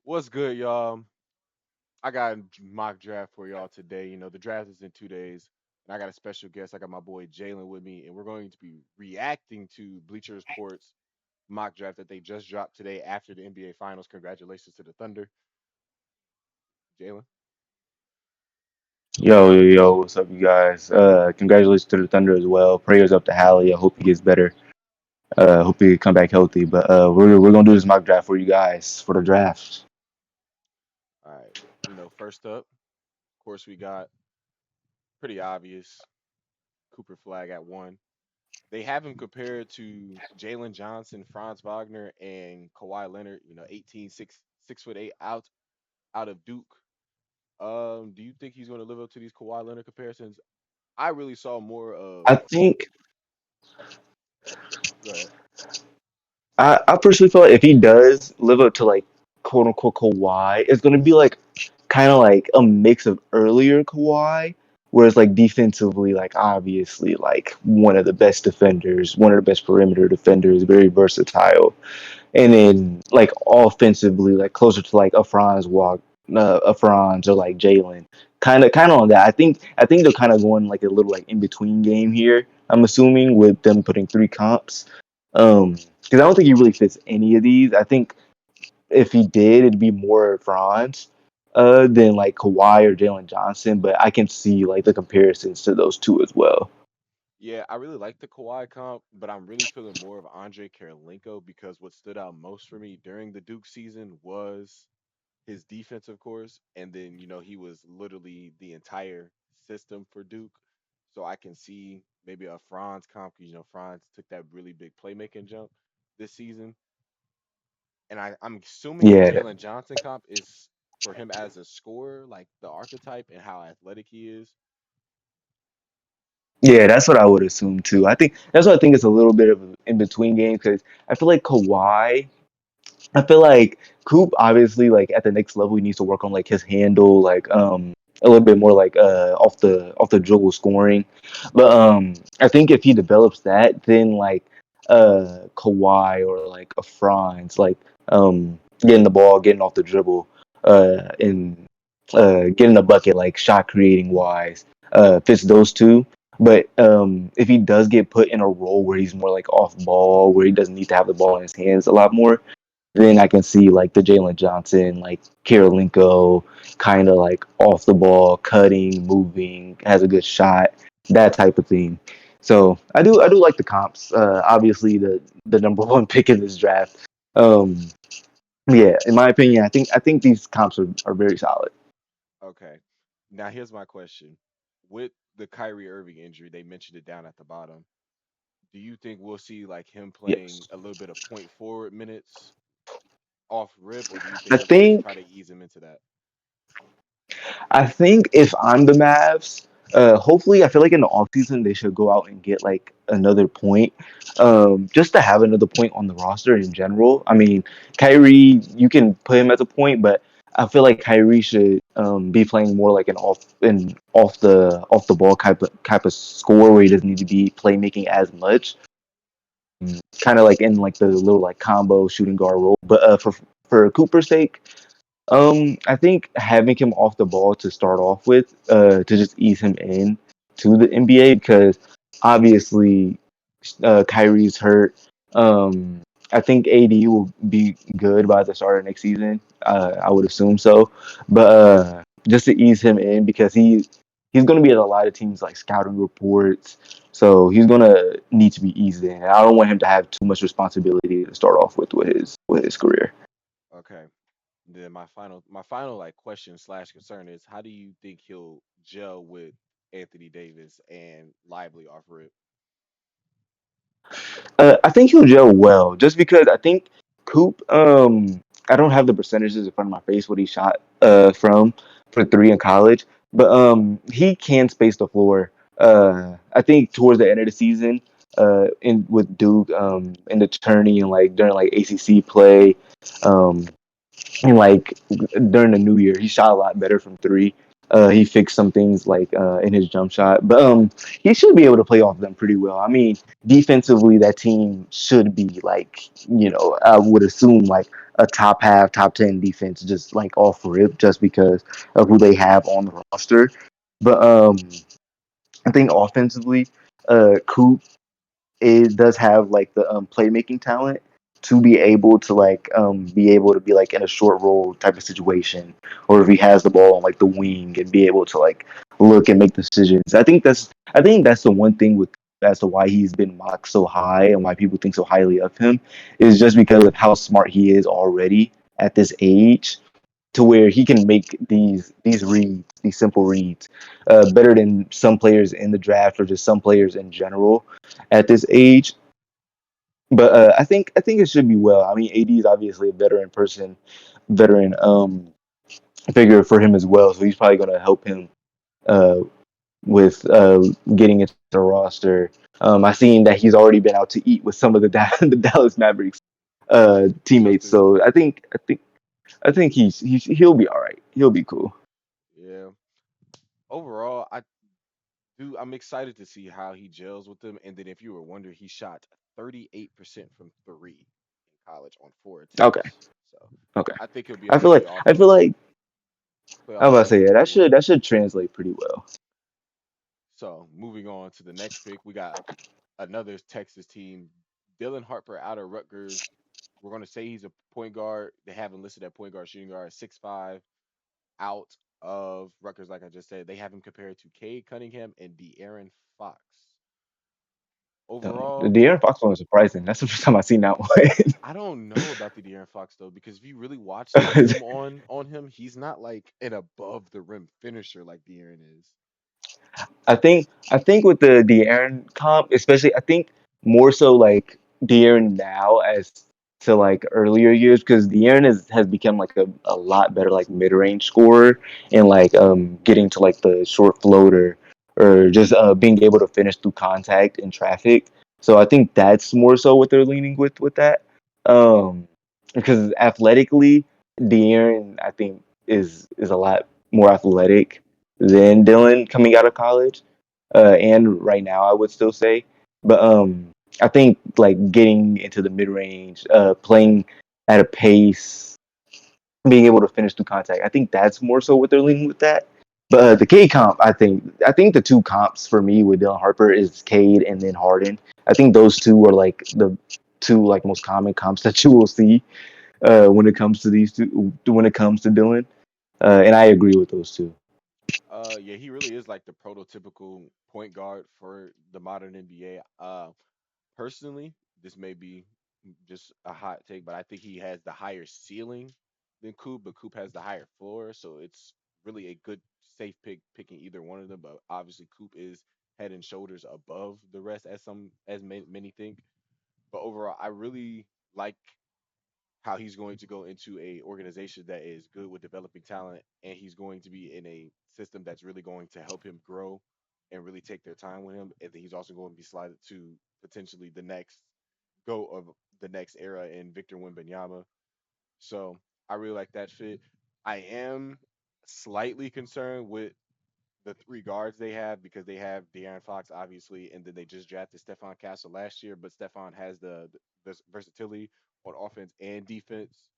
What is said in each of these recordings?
What's good, y'all? I got a mock draft for y'all today. The draft is in 2 days, and I got a special guest. I got my boy Jalen with me, and we're going to be reacting to Bleacher Report's mock draft that they just dropped today after the NBA Finals. Congratulations to the Thunder, Jalen. Yo, what's up, you guys? Congratulations to the Thunder as well. Prayers up to Hallie. I hope he gets better. Hope he come back healthy. But we're gonna do this mock draft for you guys for the draft. All right. First up, of course, we got pretty obvious Cooper Flag at one. They have him compared to Jalen Johnson, Franz Wagner, and Kawhi Leonard. 18, 6'8" out of Duke. Do you think he's going to live up to these Kawhi Leonard comparisons? I really saw more of. I think Go ahead. I personally feel like if he does live up to like quote unquote Kawhi, it's gonna be like kind of like a mix of earlier Kawhi, whereas like defensively, like obviously like one of the best defenders, one of the best perimeter defenders, very versatile. And then like offensively, like closer to like a Franz or like Jalen, kind of on that. I think they're kind of going like a little like in between game here. I'm assuming with them putting three comps, because I don't think he really fits any of these. I think if he did, it'd be more Franz. Than like Kawhi or Jalen Johnson, but I can see like the comparisons to those two as well. Yeah, I really like the Kawhi comp, but I'm really feeling more of Andre Karolinko because what stood out most for me during the Duke season was his defense, of course, and then he was literally the entire system for Duke. So I can see maybe a Franz comp because Franz took that really big playmaking jump this season. And I'm assuming the Yeah, Jalen Johnson comp is for him as a scorer, like the archetype and how athletic he is. Yeah, that's what I would assume too. I think that's what I think it's a little bit of an in between game because I feel like Kawhi. I feel like Coop obviously like at the next level he needs to work on like his handle, like a little bit more like off the dribble scoring. But I think if he develops that, then like Kawhi or like a Franz, like getting the ball, getting off the dribble, and getting a bucket like shot creating wise, fits those two. But if he does get put in a role where he's more like off ball, where he doesn't need to have the ball in his hands a lot more, then I can see like the Jalen Johnson, like Karolinko, kind of like off the ball, cutting, moving, has a good shot, that type of thing. So I do like the comps. Obviously the number one pick in this draft. Um, yeah, in my opinion, I think these comps are very solid. Okay. Now here's my question. With the Kyrie Irving injury, they mentioned it down at the bottom. Do you think we'll see like him playing Yes, a little bit of point forward minutes off rip, or do you I think they're going to try think to ease him into that? I think if I'm the Mavs, hopefully, I feel like in the offseason they should go out and get like another point, just to have another point on the roster in general. I mean, Kyrie, you can put him as a point, but I feel like Kyrie should be playing more like an off the ball type of score where he doesn't need to be playmaking as much, kind of like in like the little like combo shooting guard role. But for Cooper's sake. I think having him off the ball to start off with, to just ease him in to the NBA because obviously Kyrie's hurt. I think AD will be good by the start of next season. I would assume so, but just to ease him in because he's going to be at a lot of teams like scouting reports, so he's going to need to be eased in. I don't want him to have too much responsibility to start off with his career. Okay. Then my final like question slash concern is how do you think he'll gel with Anthony Davis and Lively off rip? I think he'll gel well, just because I think Coop. I don't have the percentages in front of my face what he shot from for three in college, but he can space the floor. I think towards the end of the season, in with Duke, in the tourney and like during like ACC play, um, and like during the new year, he shot a lot better from three. He fixed some things like in his jump shot, but he should be able to play off them pretty well. I mean, defensively, that team should be like I would assume like a top half, top 10 defense just like off rip just because of who they have on the roster. But I think offensively, Coop it does have like the playmaking talent to be able to be able to be like in a short roll type of situation, or if he has the ball on like the wing and be able to like look and make decisions. I think that's the one thing with as to why he's been mocked so high and why people think so highly of him is just because of how smart he is already at this age to where he can make these reads, these simple reads, better than some players in the draft or just some players in general at this age. But I think it should be well. I mean, AD is obviously a veteran figure for him as well. So he's probably going to help him uh, with getting into the roster. I seen that he's already been out to eat with some of the the Dallas Mavericks teammates. Justin. So I think he'll be all right. He'll be cool. Yeah. Overall, I'm excited to see how he gels with them. And then if you were wondering, he shot 38% from three in college on four Okay, attempts. So okay. I think he'll be able I to feel like I feel like play I off was of about to that say yeah. pretty That well. should translate pretty well. So moving on to the next pick, we got another Texas team. Dylan Harper out of Rutgers. We're gonna say he's a point guard. They have him listed at point guard, shooting guard, 6'5", out of Rutgers, like I just said. They have him compared to Cade Cunningham and De'Aaron Fox. The Overall, De'Aaron Fox one was surprising. That's the first time I seen that I don't know about the De'Aaron Fox though, because if you really watch the one. film on him, he's not like an above the rim finisher like De'Aaron is. I think with the De'Aaron comp, especially I think more so like De'Aaron now as to like earlier years because De'Aaron has become like a lot better like mid range scorer and like getting to like the short floater or just being able to finish through contact in traffic. So I think that's more so what they're leaning with that. Um, because athletically, De'Aaron I think is a lot more athletic than Dylan coming out of college and right now I would still say. But I think like getting into the mid range, playing at a pace, being able to finish through contact. I think that's more so what they're leaning with that. But the Cade comp, I think the two comps for me with Dylan Harper is Cade and then Harden. I think those two are like the two like most common comps that you will see when it comes to these two. When it comes to Dylan, and I agree with those two. Yeah, he really is like the prototypical point guard for the modern NBA. Personally, this may be just a hot take, but I think he has the higher ceiling than Coop, but Coop has the higher floor, so it's really a good safe pick picking either one of them. But obviously, Coop is head and shoulders above the rest, many think. But overall, I really like how he's going to go into a organization that is good with developing talent, and he's going to be in a system that's really going to help him grow and really take their time with him. And then he's also going to be slided to potentially the next go of the next era in Victor Wembanyama. So I really like that fit. I am slightly concerned with the three guards they have because they have De'Aaron Fox, obviously, and then they just drafted Stephon Castle last year. But Stephon has the versatility on offense and defense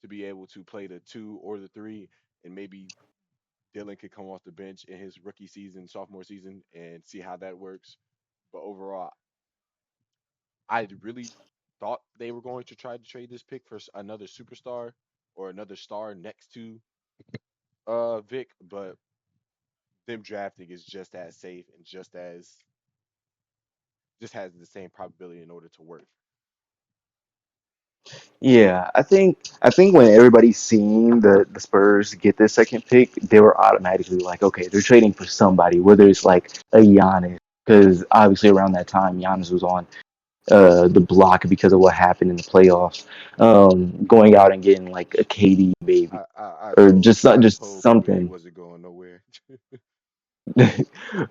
to be able to play the two or the three, and maybe Dylan could come off the bench in his rookie season, sophomore season, and see how that works. But overall, I really thought they were going to try to trade this pick for another superstar or another star next to Vic, but them drafting is just as safe and just has the same probability in order to work. Yeah, I think when everybody's seeing the Spurs get this second pick, they were automatically like, okay, they're trading for somebody, whether it's like a Giannis, because obviously around that time Giannis was on the block because of what happened in the playoffs. Going out and getting like a KD baby I or told I just told people he something. wasn't going nowhere.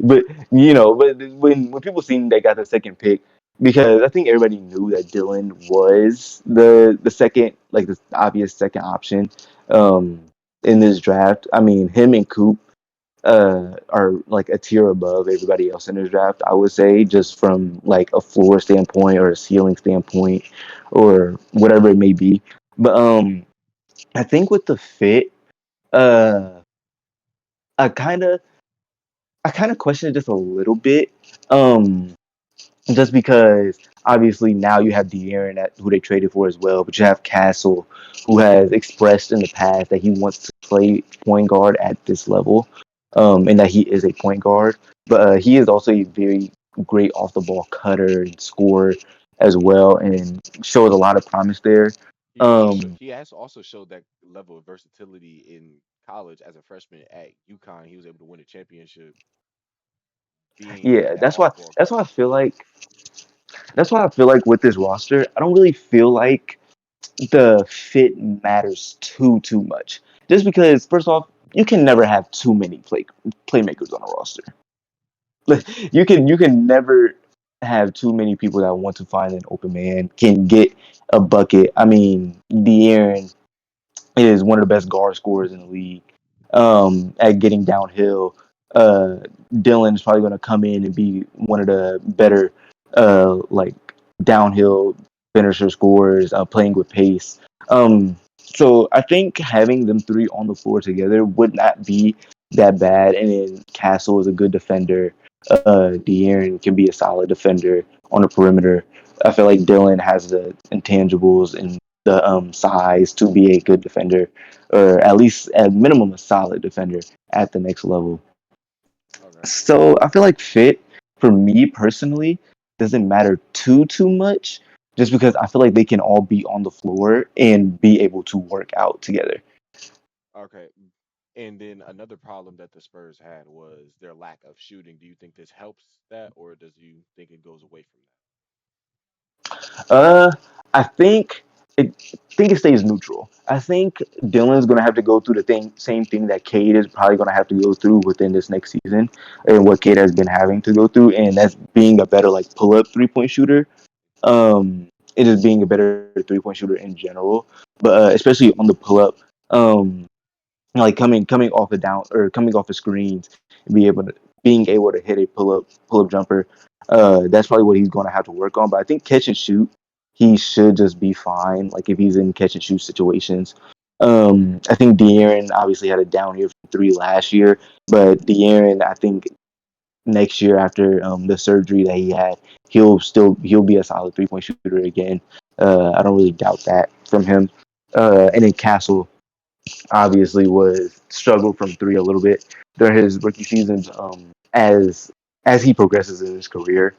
But but when people seen they got the second pick, because I think everybody knew that Dylan was the second, like the obvious second option um in this draft. I mean, him and Coop are like a tier above everybody else in this draft, I would say, just from like a floor standpoint or a ceiling standpoint or whatever it may be. But I think with the fit, uh, I kind of I kind of question it just a little bit. Um, just because obviously now you have De'Aaron that who they traded for as well, but you have Castle who has expressed in the past that he wants to play point guard at this level, and that he is a point guard. But he is also a very great off the ball cutter and scorer as well, and shows a lot of promise there. Um, He has also showed that level of versatility in college as a freshman at UConn. He was able to win a championship being yeah, that off ball that's why I cutter. feel like with this roster, I don't really feel like the fit matters too much. Just because, first off, you can never have too many playmakers on a roster. You can never have too many people that want to find an open man, can get a bucket. I mean, De'Aaron is one of the best guard scorers in the league. At getting downhill, uh, Dylan is probably going to come in and be one of the better, like downhill finisher scorers, playing with pace. So I think having them three on the floor together would not be that bad. And then Castle is a good defender. De'Aaron can be a solid defender on the perimeter. I feel like Dylan has the intangibles and the size to be a good defender, or at least at minimum a solid defender at the next level. Okay. So I feel like fit for me personally doesn't matter too much, just because I feel like they can all be on the floor and be able to work out together. Okay. And then another problem that the Spurs had was their lack of shooting. Do you think this helps that, or does you think it goes away from Uh, I think it stays neutral. I think Dylan's gonna have to go through the same thing that Cade is probably gonna have to go through within this next season, and what Cade has been having to go through, and that's being a better like pull up 3 point shooter. It is being a better 3 point shooter in general, but especially on the pull up. Um, like coming off a down or coming off of screens, and being able to hit a pull up jumper. That's probably what he's going to have to work on. But I think catch and shoot, he should just be fine. Like if he's in catch and shoot situations. I think De'Aaron obviously had a down year from three last year, but De'Aaron, I think next year after the surgery that he had, he'll be a solid 3 point shooter again. I don't really doubt that from him. And then Castle, obviously was struggled from three a little bit during his rookie seasons. As he progresses in his career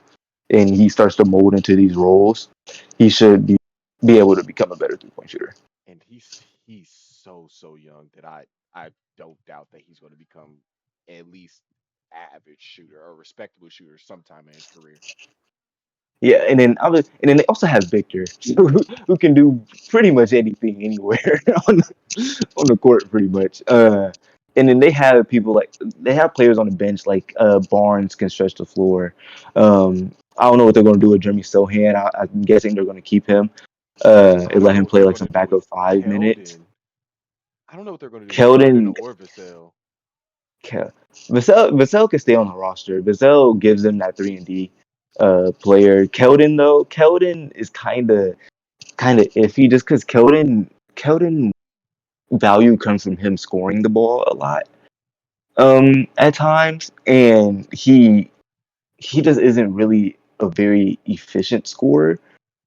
and he starts to mold into these roles, he should be able to become a better 3 point shooter. that? And he's so young that I don't doubt that he's going to become at least average shooter or respectable shooter sometime in his career. Yeah, and then they also have Victor, who can do pretty much anything anywhere on the court, pretty much. And then they have players on the bench like Barnes can stretch the floor. I don't know what they're going to do with Jeremy Sohan. I'm guessing they're going to keep him I and don't let know him what play they're like going to some do with backup 5 minutes. Keldon. I don't know what they're going to do with Keldon Keldon, or Vassell. Vassell can stay on the roster. Vassell gives them that 3 and D player. Keldon is kind of iffy just because Keldon value comes from him scoring the ball a lot at times, and he just isn't really a very efficient scorer.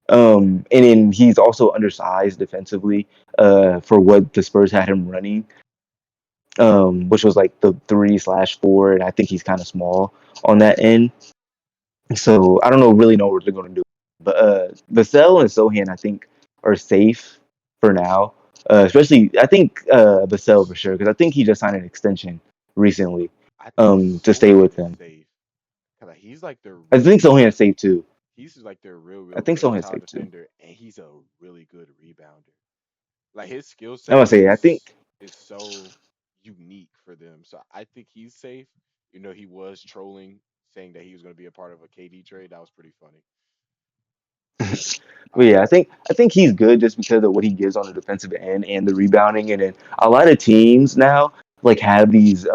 And then he's also undersized defensively for what the Spurs had him running, which was like the 3/4, and I think he's kind of small on that end. So I don't really know what they're going to do. But Vassell and Sohan, I think, are safe for now. Especially, I think Vassell for sure, because I think he just signed an extension recently I think to stay Sohan with is them. safe. 'Cause, like, he's like their I think real Sohan is safe too. he's like their I real think Sohan is versatile safe too. defender, and he's a really good rebounder. Like his skill I want set to say, I think, is so unique for them. So I think he's safe. You know, he was trolling, saying that he was going to be a part of a KD trade. That was pretty funny. but yeah, Um, I think he's good just because of what he gives on the defensive end and the rebounding. And then a lot of teams now like have these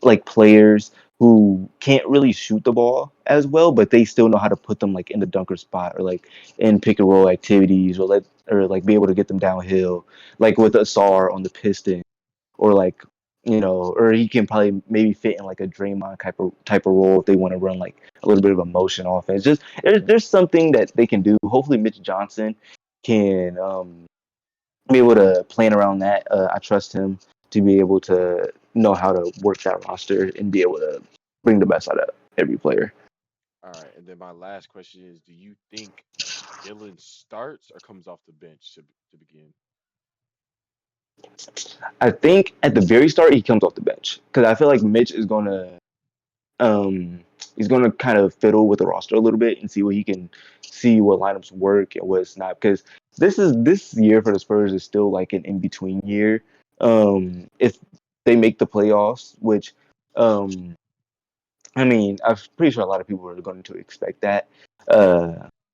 like players who can't really shoot the ball as well, but they still know how to put them like in the dunker spot or like in pick and roll activities or like be able to get them downhill, like with Asar on the Pistons or like or he can probably maybe fit in like a Draymond type of role if they want to run like a little bit of a motion offense. Just there's something that they can do. Hopefully, Mitch Johnson can be able to plan around that. I trust him to be able to know how to work that roster and be able to bring the best out of every player. All right, and then my last question is: do you think Jalen starts or comes off the bench to begin? I think at the very start he comes off the bench because I feel like Mitch is gonna um, he's going to kind of fiddle with the roster a little bit and see what he can see what lineups work and what's not. Because this year for the Spurs is still like an in between year. If they make the playoffs, which um, I mean, I'm pretty sure a lot of people are going to expect that.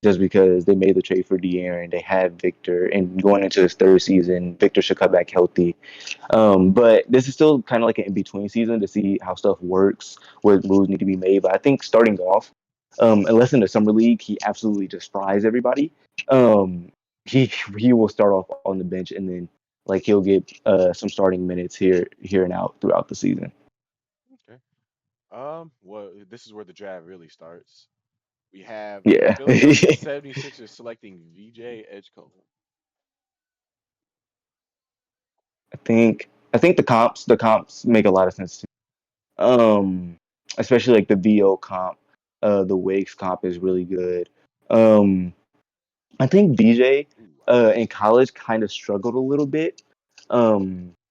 Just because they made the trade for De'Aaron, they had Victor, and going into his third season, Victor should come back healthy. But this is still kind of like an in between season to see how stuff works, what moves need to be made. But I think starting off, unless in the summer league he absolutely just fries everybody, um, he will start off on the bench and then like he'll get some starting minutes here and out throughout the season. Okay. Well, this is where the draft really starts. We have the Yeah, Philadelphia I 76ers selecting VJ Edgecombe. think the comps make a lot of sense too. Especially like the VO comp, the Wakes comp is really good. Um, I think BJ Ooh, I like in this one. college kind of struggled a little bit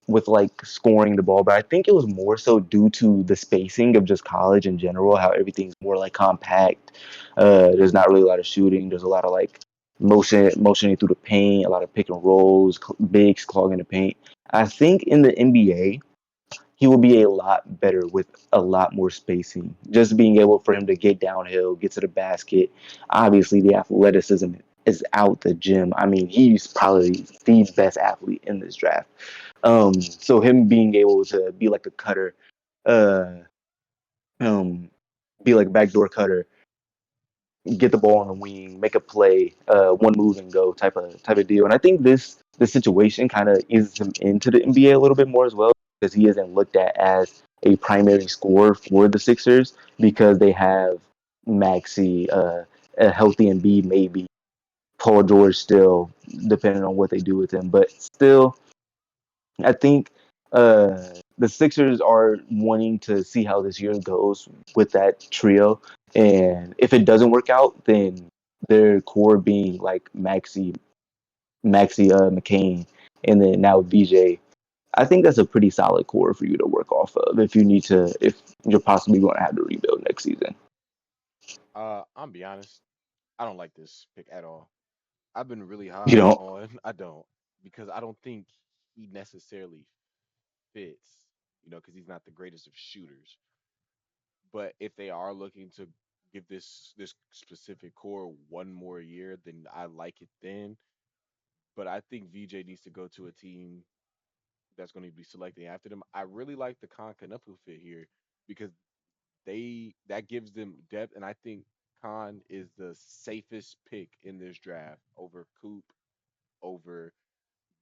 with like scoring the ball, but I think it was more so due to the spacing of just college in general, how everything's more like compact. There's not really a lot of shooting. There's a lot of like motioning through the paint, a lot of pick and rolls, bigs clogging the paint. I think in the NBA, he will be a lot better with a lot more spacing. Just being able for him to get downhill, get to the basket. Obviously, the athleticism is out the gym. I mean, he's probably the best athlete in this draft. So him being able to be like a cutter, uh, um, be like a backdoor cutter, get the ball on the wing, make a play, one move and go type of deal. And I think this situation kind of eases him into the NBA a little bit more as well because he isn't looked at as a primary scorer for the Sixers because they have Maxi, a healthy Embiid maybe, Paul George still, depending on what they do with him. But still, I think the Sixers are wanting to see how this year goes with that trio, and if it doesn't work out, then their core being like Maxi, McCain, and then now VJ. I think that's a pretty solid core for you to work off of if you're possibly going to have to rebuild next season. I'm be honest, I don't like this pick at all. I've been really You high don't. on I don't because I don't think he necessarily fits, because he's not the greatest of shooters. But if they are looking to give this specific core one more year, then I like it then. But I think VJ needs to go to a team that's going to be selecting after them. I really like the Con Canupu fit here because that gives them depth, and I think Khan is the safest pick in this draft over Coop, over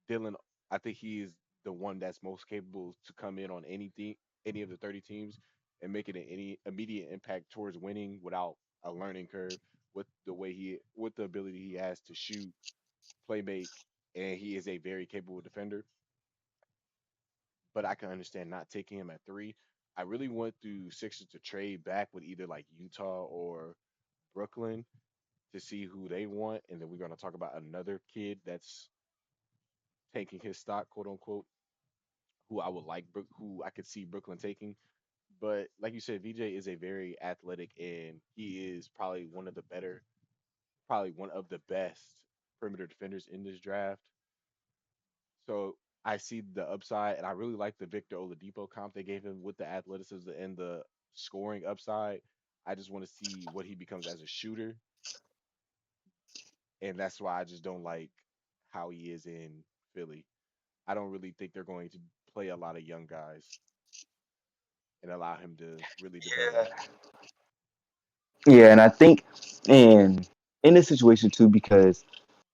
Dylan. I think he is the one that's most capable to come in on anything, any of the 30 teams, and make it an any immediate impact towards winning without a learning curve with the ability he has to shoot, play make, and he is a very capable defender. But I can understand not taking him at 3. I really want the Sixers to trade back with either like Utah or Brooklyn to see who they want, and then we're going to talk about another kid that's taking his stock, quote unquote, who I would like, who I could see Brooklyn taking. But like you said, VJ is a very athletic, and he is probably one of the best perimeter defenders in this draft. So I see the upside, and I really like the Victor Oladipo comp they gave him with the athleticism and the scoring upside. I just want to see what he becomes as a shooter, and that's why I just don't like how he is in Philly. I don't really think they're going to play a lot of young guys. and allow him to really develop. Yeah, yeah, and I think in this situation too, because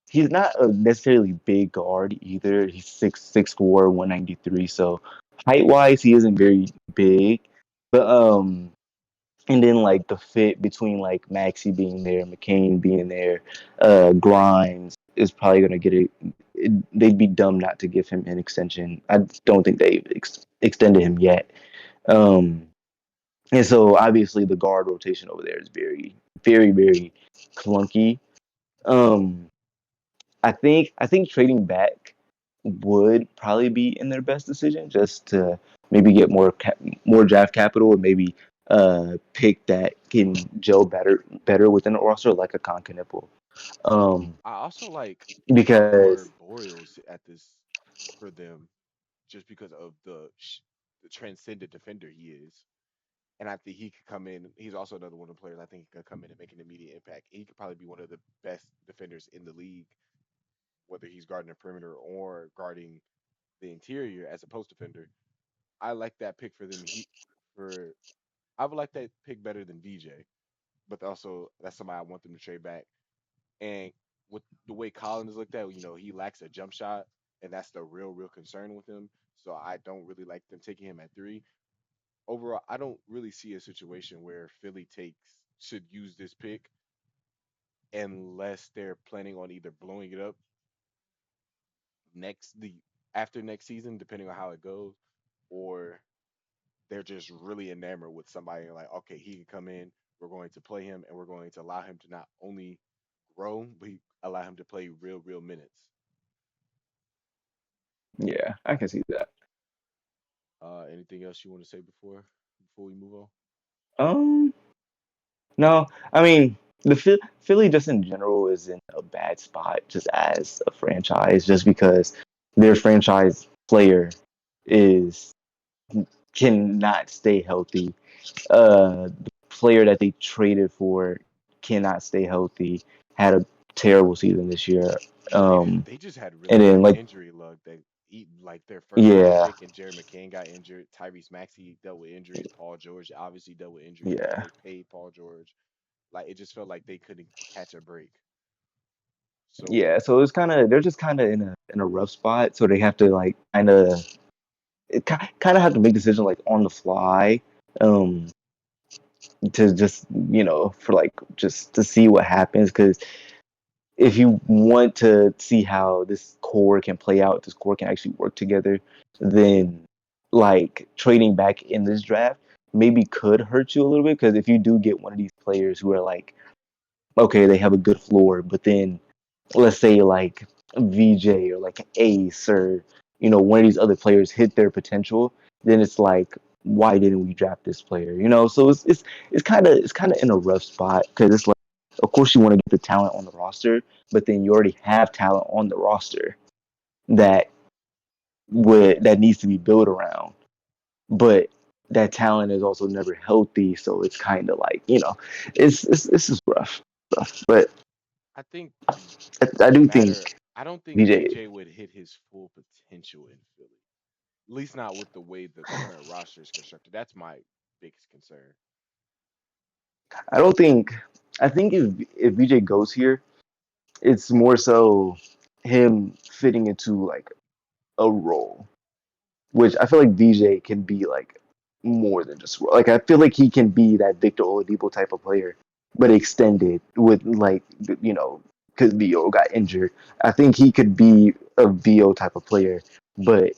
he's not a necessarily big guard either. He's 6'4", 193. So height wise, he isn't very big. But and then like the fit between like Maxi being there, McCain being there, Grimes is probably gonna get it. They'd be dumb not to give him an extension. I don't think they've extended him yet. Um, and so obviously the guard rotation over there is very clunky. Um, I think trading back would probably be in their best decision, just to maybe get more draft capital, and maybe pick that can gel better within the roster, like a Concanipple. Um, I also like more because Boyles at this for them, just because of the transcendent defender he is. And I think he could come in. He's also another one of the players I think could come in and make an immediate impact. He could probably be one of the best defenders in the league, whether he's guarding the perimeter or guarding the interior as a post defender. I like that pick for them. For I would like that pick better than VJ, but also that's somebody I want them to trade back. And with the way Collins is looked at, he lacks a jump shot, and that's the real concern with him. So I don't really like them taking him at three. Overall, I don't really see a situation where Philly takes should use this pick unless they're planning on either blowing it up next the after next season, depending on how it goes, or they're just really enamored with somebody and like, okay, he can come in, we're going to play him, and we're going to allow him to not only grow, but allow him to play real minutes. yeah, I can see that. Anything else you want to say before we move on? Um, no, I mean the Philly just in general is in a bad spot just as a franchise, just because their franchise player is cannot stay healthy. The player that they traded for cannot stay healthy. Had a terrible season this year. Yeah, Um, they just had really and then bad like injury luck. Like their first round yeah, pick and Jerry McCain got injured. Tyrese Maxey dealt with injuries. Paul George obviously dealt with injuries because yeah, they paid Paul George. Like it just felt like they couldn't catch a break. So yeah. So it's kind of they're just kind of in a rough spot. So they have to like kind of have to make decisions like on the fly. Um, to just for like just to see what happens, because if you want to see how this core can play out, this core can actually work together, then like trading back in this draft maybe could hurt you a little bit, because if you do get one of these players who are like, okay, they have a good floor, but then let's say like VJ or like Ace or one of these other players hit their potential, then it's like, why didn't we draft this player? So it's kind of in a rough spot, because it's like, of course you want to get the talent on the roster, but then you already have talent on the roster that that needs to be built around, but that talent is also never healthy, so it's kind of like it's just rough. But I think I, it's I a do matter. think I don't think VJ. VJ would hit his full potential in Philly. At least not with the way the current roster is constructed. That's my biggest concern. I don't think. I think if VJ goes here, it's more so him fitting into like a role, which I feel like VJ can be like more than just like, I feel like he can be that Victor Oladipo type of player, but extended with like because VO got injured. I think he could be a VO type of player, but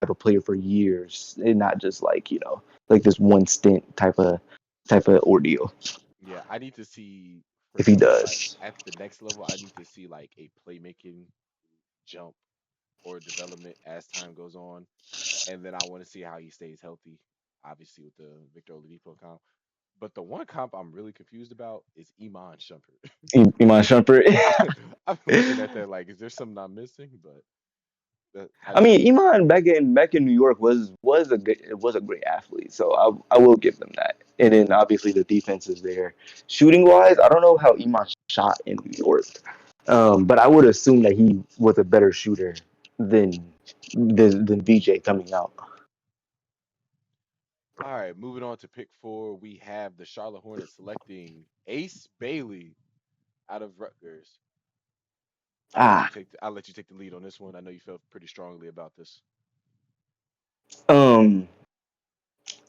type of player for years, and not just like like this one stint type of ordeal. Yeah, I need to see for If he him like does. at the next level. I need to see like a playmaking jump or development as time goes on, and then I want to see how he stays healthy. Obviously, with the Victor Oladipo comp, but the one comp I'm really confused about is Iman Shumpert. Iman Shumpert. I'm looking at that like, is there something I'm missing? But I I mean, Iman back in New York was a great athlete, so I will give them that. And then obviously the defense is there. Shooting wise, I don't know how Iman shot in New York, but I would assume that he was a better shooter than VJ coming out. All right, moving on to pick four, we have the Charlotte Hornets selecting Ace Bailey out of Rutgers. Ah, I'll let you take the lead on this one. I know you felt pretty strongly about this. um,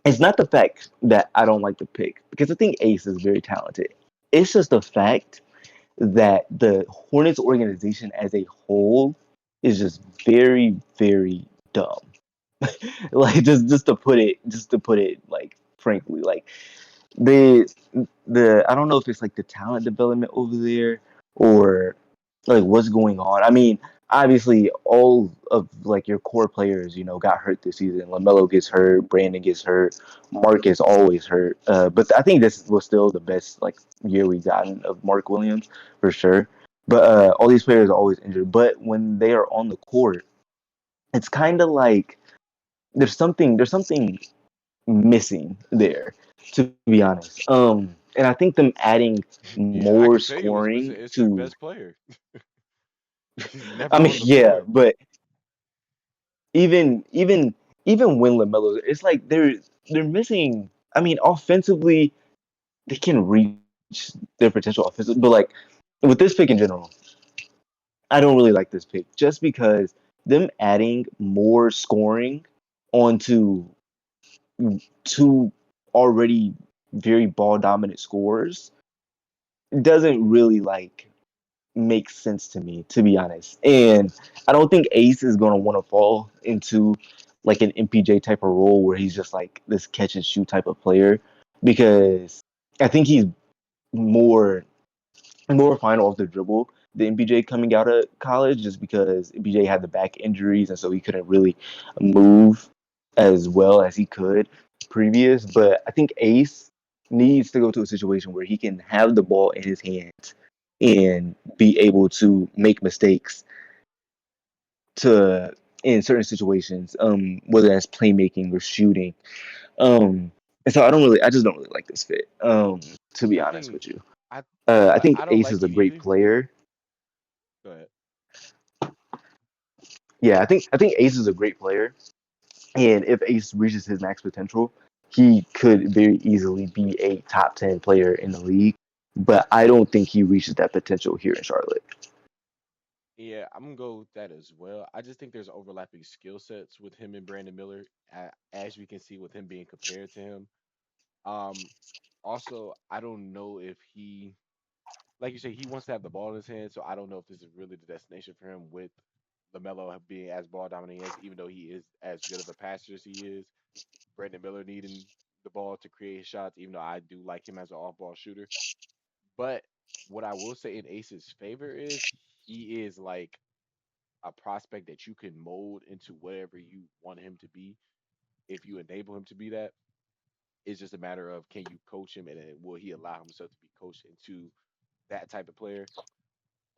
it's not the fact that I don't like the pick because I think Ace is very talented. It's just the fact that the Hornets organization as a whole is just very, very dumb. Like just to put it like frankly, like the I don't know if it's like the talent development over there or like what's going on. I mean, obviously all of like your core players, you know, got hurt this season. LaMelo gets hurt, Brandon gets hurt, Mark is always hurt. But I think this was still the best like year we gotten of Mark Williams for sure. But all these players are always injured. But when they are on the court, it's kind of like there's something missing there, to be honest. And I think them adding Yeah, more I can tell you what's scoring missing. It's their to, best player. He's I never mean, on the yeah, floor. but even even even when Lamelo, it's like they're missing. I mean, offensively, they can reach their potential offensively, but like with this pick in general, I don't really like this pick just because them adding more scoring onto two already very ball dominant scores doesn't really like make sense to me, to be honest. And I don't think Ace is gonna want to fall into like an MPJ type of role where he's just like this catch and shoot type of player because I think he's more fine off the dribble than MPJ coming out of college just because MPJ had the back injuries and so he couldn't really move as well as he could previous. But I think Ace needs to go to a situation where he can have the ball in his hands and be able to make mistakes to in certain situations, whether that's playmaking or shooting. Um, and so I just don't really like this fit. To be I honest think with you, I I think I don't Ace like is it a great either. player. But Yeah, I think Ace is a great player, and if Ace reaches his max potential, he could very easily be a top 10 player in the league. But I don't think he reaches that potential here in Charlotte. yeah, I'm gonna go with that as well. I just think there's overlapping skill sets with him and Brandon Miller, as we can see with him being compared to him. Um, Also, I don't know if he, like you say, he wants to have the ball in his hand. So I don't know if this is really the destination for him with Lamelo being as ball dominant as, even though he is as good of a passer as he is. Brandon Miller needing the ball to create shots, even though I do like him as an off-ball shooter. But what I will say in Ace's favor is he is like a prospect that you can mold into whatever you want him to be if you enable him to be that. It's just a matter of can you coach him and then will he allow himself to be coached into that type of player.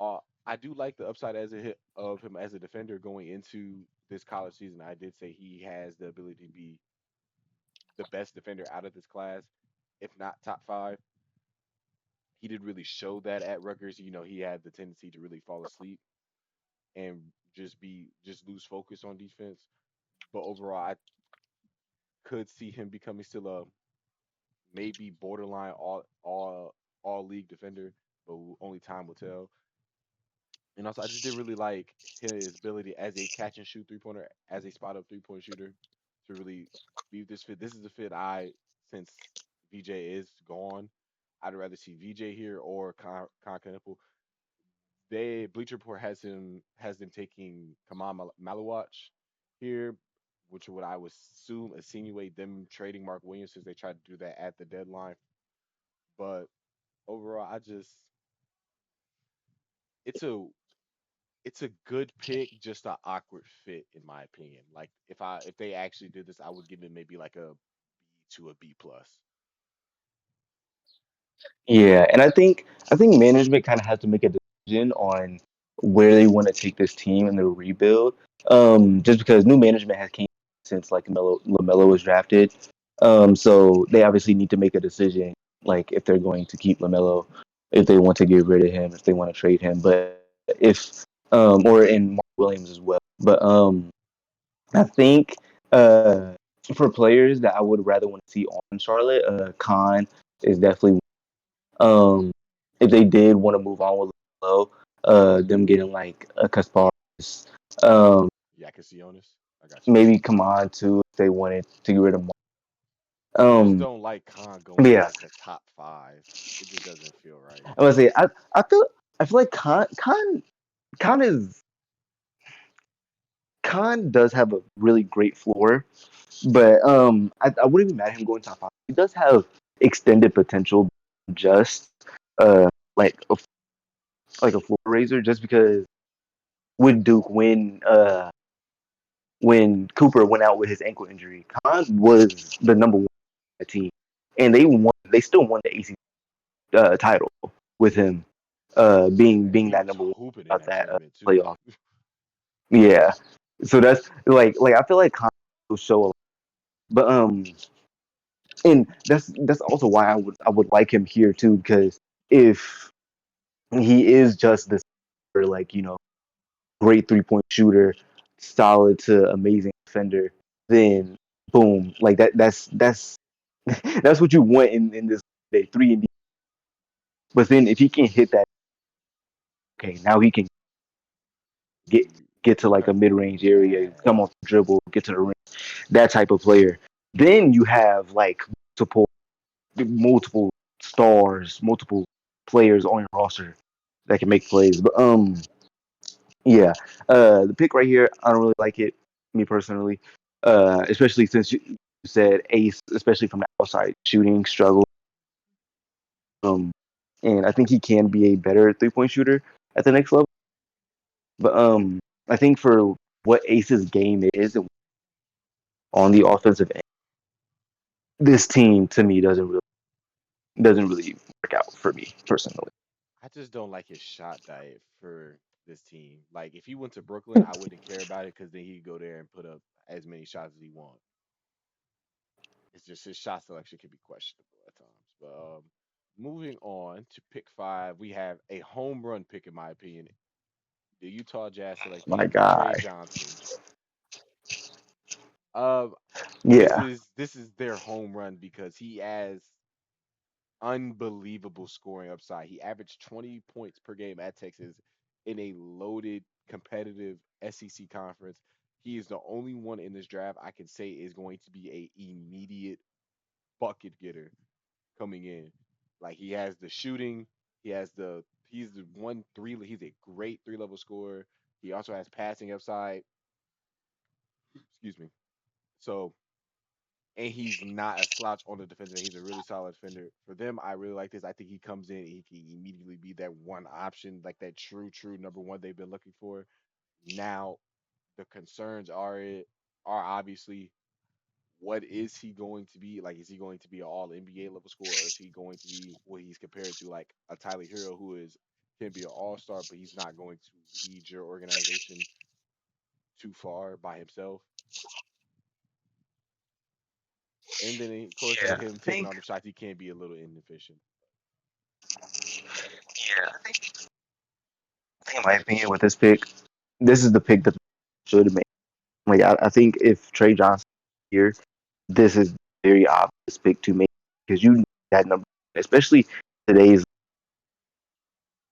I do like the upside as a hit of him as a defender going into this college season. I did say he has the ability to be the best defender out of this class, if not top five. He didn't really show that at Rutgers. You know, he had the tendency to really fall asleep and just lose focus on defense. But overall, I could see him becoming still a maybe borderline all league defender, but only time will tell. And also, I just didn't really like his ability as a catch and shoot 3 pointer, as a spot up 3 point shooter, to really be this fit. This is the fit since VJ is gone, I'd rather see VJ here or Con Knipple. Bleacher Report has them taking Malawatch here, which would I would assume insinuate them trading Mark Williams since they tried to do that at the deadline. But overall, it's a it's a good pick, just an awkward fit in my opinion. Like if they actually did this, I would give it maybe like a B to a B plus. Yeah, and I think management kind of has to make a decision on where they want to take this team in the rebuild. Just because new management has came since like Lamelo was drafted, so they obviously need to make a decision like if they're going to keep Lamelo, if they want to get rid of him, if they want to trade him. But if or in Mark Williams as well. But I think for players that I would rather want to see on Charlotte, Khan is definitely. Um, if they did want to move on with Low, them getting like a Kasparis, um, Yakasionis. I got you. maybe Kaman too if they wanted to get rid of. I just Um, don't like Khan but going in yeah, like the top five. It just doesn't feel right. I was say I feel like Khan is Khan does have a really great floor, but I wouldn't be mad at him going top five. He does have extended potential, just uh like a like a floor raiser, just because with Duke when Cooper went out with his ankle injury, Khan was the number one on the team, and they won. They still won the AC title with him And being he that was number one hooping in about that that tournament too. playoff. Yeah, so that's like I feel like Khan will show a lot, but and that's also why I would like him here too, because if he is just this like great 3-point shooter, solid to amazing defender, then boom, like that's that's what you want in this day 3 and D. But then if he can hit that, okay, now he can get He get to like a cut mid through range area, fast. come off the dribble, get to the rim, that type of player. Then you have like multiple stars, multiple players on your roster that can make plays. But yeah, the pick right here, I don't really like it, me personally. Especially since you said Ace, especially from the outside shooting struggle. Um, and I think he can be a better 3-point shooter at the next level. But I think for what Ace's game is on the offensive end, this team to me doesn't really work out for me personally. I just don't like his shot diet for this team. Like if he went to Brooklyn, I wouldn't care about it because then he'd go there and put up as many shots as he wants. It's just his shot selection can be questionable at times. But moving on to pick five, we have a home run pick in my opinion. The Utah Jazz My selecting Trey guy, Johnson. Um, this yeah, is this is their home run because he has unbelievable scoring upside. He averaged 20 points per game at Texas in a loaded competitive SEC conference. He is the only one in this draft I can say is going to be a immediate bucket getter coming in. Like he has the shooting, he's the one three he's a great three level scorer. He also has passing upside. Excuse me. So and he's not a slouch on the defensive end. He's a really solid defender. For them, I really like this. I think he comes in, he can immediately be that one option, like that true number one they've been looking for. Now, the concerns are obviously what is he going to be? Like, is he going to be an all NBA level scorer, or is he going to be what he's compared to like a Tyler Hero who is can be an all star, but he's not going to lead your organization too far by himself. And then of course yeah. with him taking all the shots, he can be a little inefficient. I think in my opinion with this pick, this is the pick that should make. Like I think if Trey Johnson here, this is very obvious pick to make because you need that number, especially today's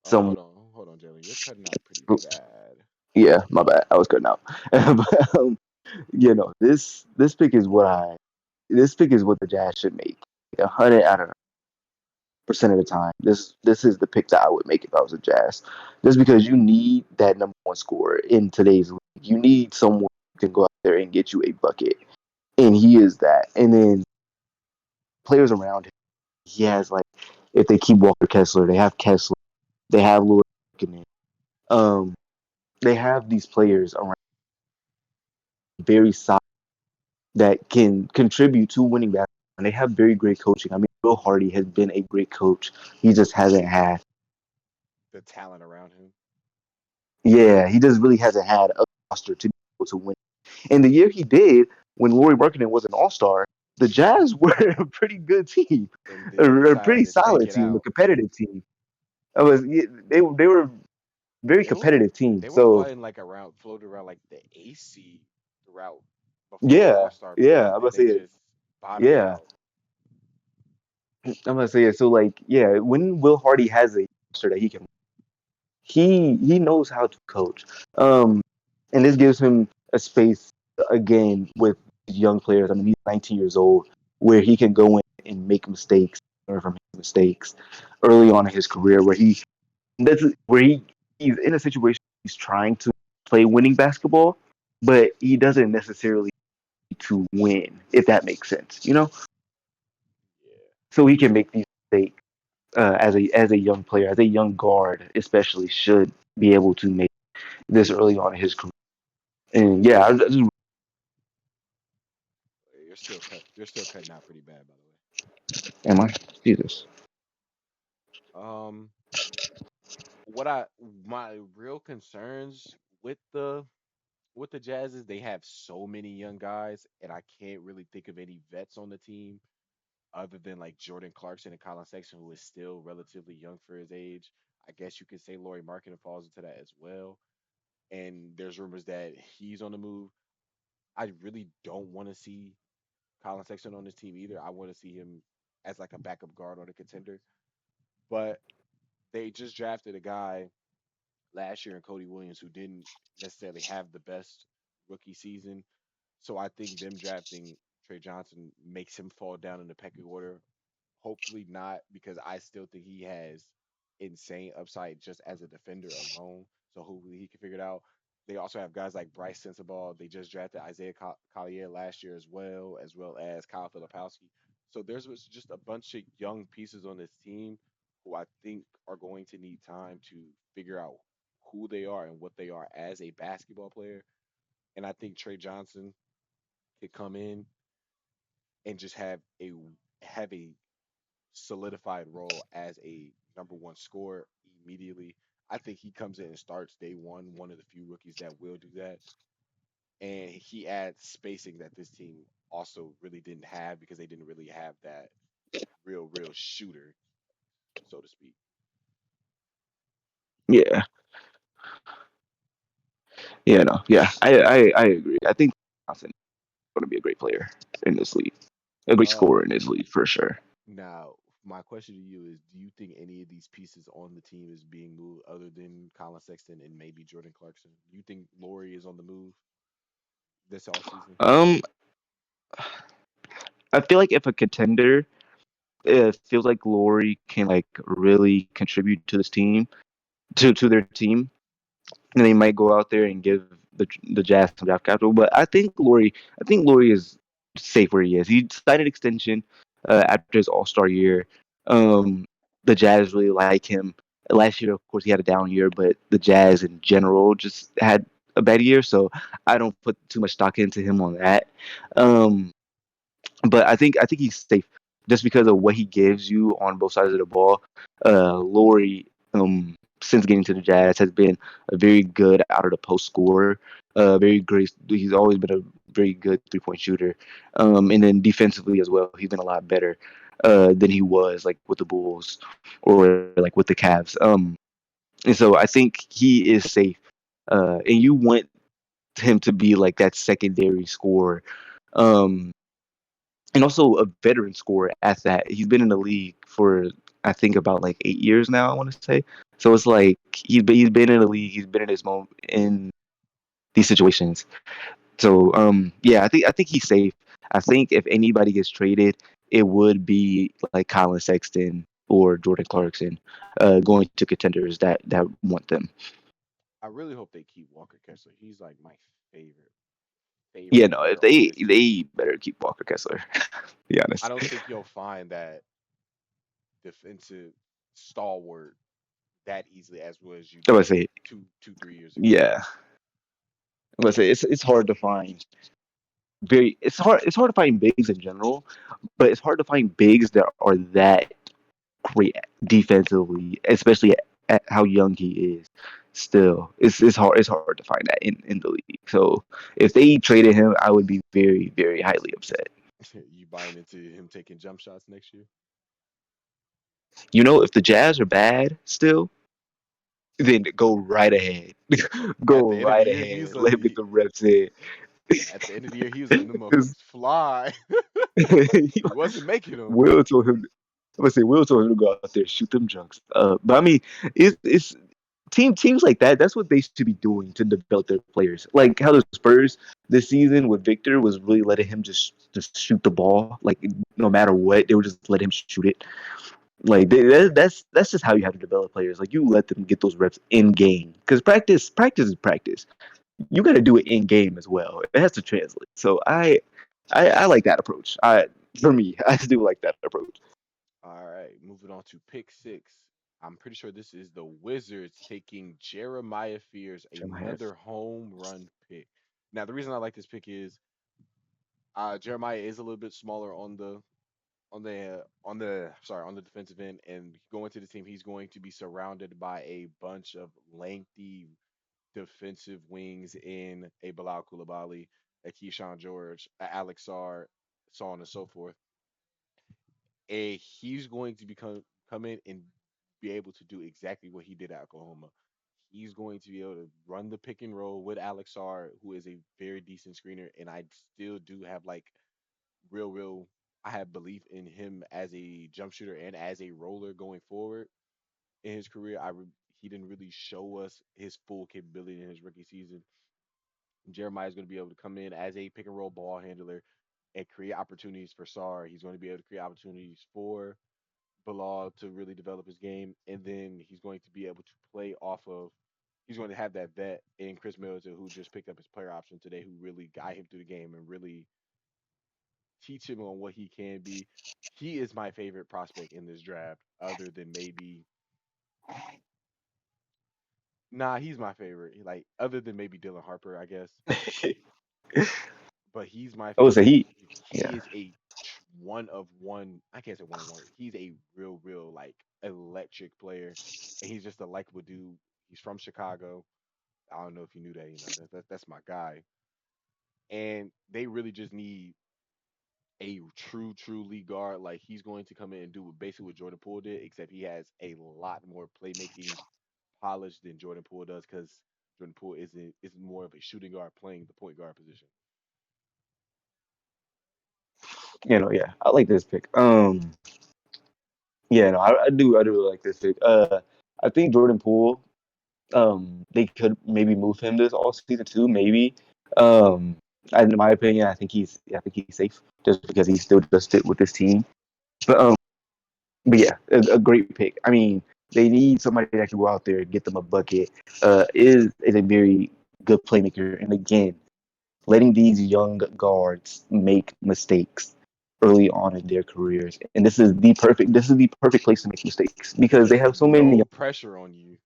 some. Hold on, Jalen. You're cutting out pretty bad. Yeah, my bad. I was cutting out. But this pick is this pick is what the Jazz should make. Like 100% of the time. This is the pick that I would make if I was a Jazz. Just because you need that number one scorer in today's league. You need someone who can go out there and get you a bucket. And he is that. And then players around him. He has like if they keep Walker Kessler, they have Kessler, they have Lewis. Um, they have these players around very solid that can contribute to winning basketball. And they have very great coaching. I mean, Bill Hardy has been a great coach. He just hasn't had, The talent around him. yeah, he just really hasn't had a roster to be able to win. And the year he did, when Laurie Markkinen was an All Star, the Jazz were a pretty good team, And then they a decided pretty to tank solid it team, a out. competitive team. It was they were a very They were competitive team. they were So fighting like around floating around like the AC throughout. before the Yeah, All Star break, yeah. and I'm then gonna they say it. just bottomed Yeah, out. I'm gonna say it. So like, yeah, when Will Hardy has a roster that he knows how to coach. Um, and this gives him a space again with young players. I mean, he's 19 years old, where he can go in and make mistakes, learn from his mistakes early on in his career, that's where he's in a situation he's trying to play winning basketball, but he doesn't necessarily need to win, if that makes sense, you know. Yeah, So he can make these mistakes as a young player, as a young guard, especially should be able to make this early on in his career. And yeah, I just you're still cutting out pretty bad, by the am I Jesus. way. What I my real concerns with the Jazz is they have so many young guys, and I can't really think of any vets on the team other than like Jordan Clarkson and Colin Sexton, who is still relatively young for his age. I guess you could say Laurie Markkinen falls into that as well. And there's rumors that he's on the move. I really don't want to see Colin Sexton on this team either. I want to see him as like a backup guard on a contender. But they just drafted a guy last year in Cody Williams who didn't necessarily have the best rookie season. So I think them drafting Trey Johnson makes him fall down in the pecking order. Hopefully not, because I still think he has insane upside just as a defender alone. So hopefully he can figure it out. They also have guys like Bryce Sensabaugh. They just drafted Isaiah Collier last year as well as Kyle Filipowski. So there's just a bunch of young pieces on this team who I think are going to need time to figure out who they are and what they are as a basketball player. And I think Trey Johnson could come in and just have a solidified role as a number one scorer immediately. I think he comes in and starts day one of the few rookies that will do that. And he adds spacing that this team also really didn't have because they didn't really have that real shooter, so to speak. Yeah, yeah, no, yeah, I agree. I think Johnson is going to be a great player in this league, a great Uh, scorer in this league for sure. Now, my question to you is: do you think any of these pieces on the team is being moved other than Colin Sexton and maybe Jordan Clarkson? Do you think Laurie is on the move this all season? Um, I feel like if a contender, it feels like Laurie can like really contribute to this team, to their team, and they might go out there and give the Jazz some draft capital. But I think Laurie is safe where he is. He signed an extension after his All Star year. Um, the Jazz really like him. Last year, of course, he had a down year, but the Jazz in general just had a bad year. So I don't put too much stock into him on that. Um, but I think he's safe just because of what he gives you on both sides of the ball. Laurie, since getting to the Jazz, has been a very good out of the post scorer. Very great. He's always been a very good 3-point shooter. And then defensively as well, he's been a lot better than he was like with the Bulls or like with the Cavs. And so I think he is safe. And you want him to be like that secondary scorer. Um, and also a veteran scorer at that. He's been in the league for I think about like 8 years now. I want to say. So it's like he's been in the league. He's been in this moment in these situations. So yeah, I think he's safe. I think if anybody gets traded, it would be like Colin Sexton or Jordan Clarkson, going to contenders that want them. I really hope they keep Walker Kessler. He's like my favorite Yeah, favorite no, if player on this team. they better keep Walker Kessler. To be I honest, don't think you'll find that defensive stalwart that easily as well as you I would did say 3 years ago. yeah. I would say it's hard to find it's hard to find bigs in general, but it's hard to find bigs that are that great defensively, especially at how young he is. Still, it's hard to find that in the league. So if they traded him, I would be very highly upset. You buying into him taking jump shots next year? You know, if the Jazz are bad still, then go right ahead, At go the end of the right year, ahead. Let him get the reps in. At the end of the year, he was letting them Because motherfuckers fly. He wasn't making them. Will told him. Let's say Will told him to go out there shoot them junks. But I mean, it's teams like that. That's what they should be doing to develop their players. Like how the Spurs this season with Victor was really letting him just shoot the ball. Like no matter what, they would just let him shoot it. Like that's just how you have to develop players. Like you let them get those reps in game because practice is practice. You got to do it in game as well. It has to translate. So I like that approach. I for me, I do like that approach. All right, moving on to pick six. I'm pretty sure this is the Wizards taking Jeremiah Fears, Jeremiah. another home run pick. Now, the reason I like this pick is Jeremiah is a little bit smaller on the defensive end, and going to the team, he's going to be surrounded by a bunch of lengthy defensive wings in a Bilal Coulibaly, a Keyshawn George, a Alex Sarr, so on and so forth. And he's going to come in and be able to do exactly what he did at Oklahoma. He's going to be able to run the pick and roll with Alex Sarr, who is a very decent screener, and I still do have like real. I have belief in him as a jump shooter and as a roller going forward in his career. He didn't really show us his full capability in his rookie season. Jeremiah is going to be able to come in as a pick and roll ball handler and create opportunities for Sarr. He's going to be able to create opportunities for Bilal to really develop his game, and then he's going to be able to play off of. He's going to have that vet in Chris Middleton, who just picked up his player option today, who really guide him through the game and really teach him on what he can be. He is my favorite prospect in this draft, other than maybe. Nah, he's my favorite. Like other than maybe Dylan Harper, I guess. But he's my I would say favorite. he. He Yeah. is a one of one. I can't say one of one. He's a real like electric player, and he's just a likable dude. He's from Chicago. I don't know if you knew that. You know that's my guy. And they really just need a true lead guard. Like he's going to come in and do basically what Jordan Poole did, except he has a lot more playmaking polish than Jordan Poole does because Jordan Poole is more of a shooting guard playing the point guard position. Yeah. I like this pick. Yeah, no, I do really like this pick. I think Jordan Poole. They could maybe move him this all season too. Maybe. Um, in my opinion, I think he's safe just because he still does fit with this team. But but yeah, a great pick. I mean, they need somebody that can go out there and get them a bucket. Is a very good playmaker, and again, letting these young guards make mistakes early on in their careers, and this is the perfect place to make mistakes because they With have so many no pressure on you.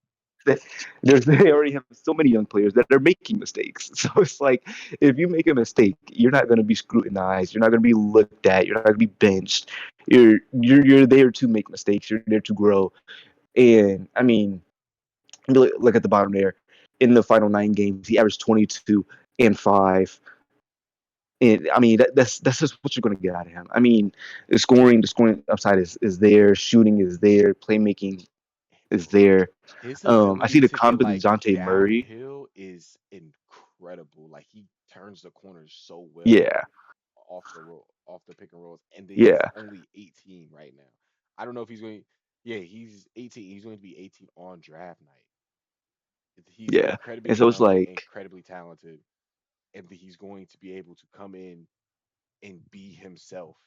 they already have so many young players that are making mistakes. So it's like if you make a mistake, you're not going to be scrutinized. You're not going to be looked at. You're not going to be benched. You're there to make mistakes. You're there to grow. And I mean, look at the bottom there. In the final 9 games, he averaged 22 and 5. And I mean, that's just what you're going to get out of him. I mean, the scoring upside is there. Shooting is there. Playmaking is there. His I ability see the to get comp to like Dejounte Murray. downhill is incredible. Like he turns the corners so well Yeah, off the pick and rolls, and then he's yeah, only 18 right now. I don't know if he's going. Yeah, he's 18. He's going to be 18 on draft night. He's yeah. incredibly And so it's young, like incredibly talented, and he's going to be able to come in and be himself.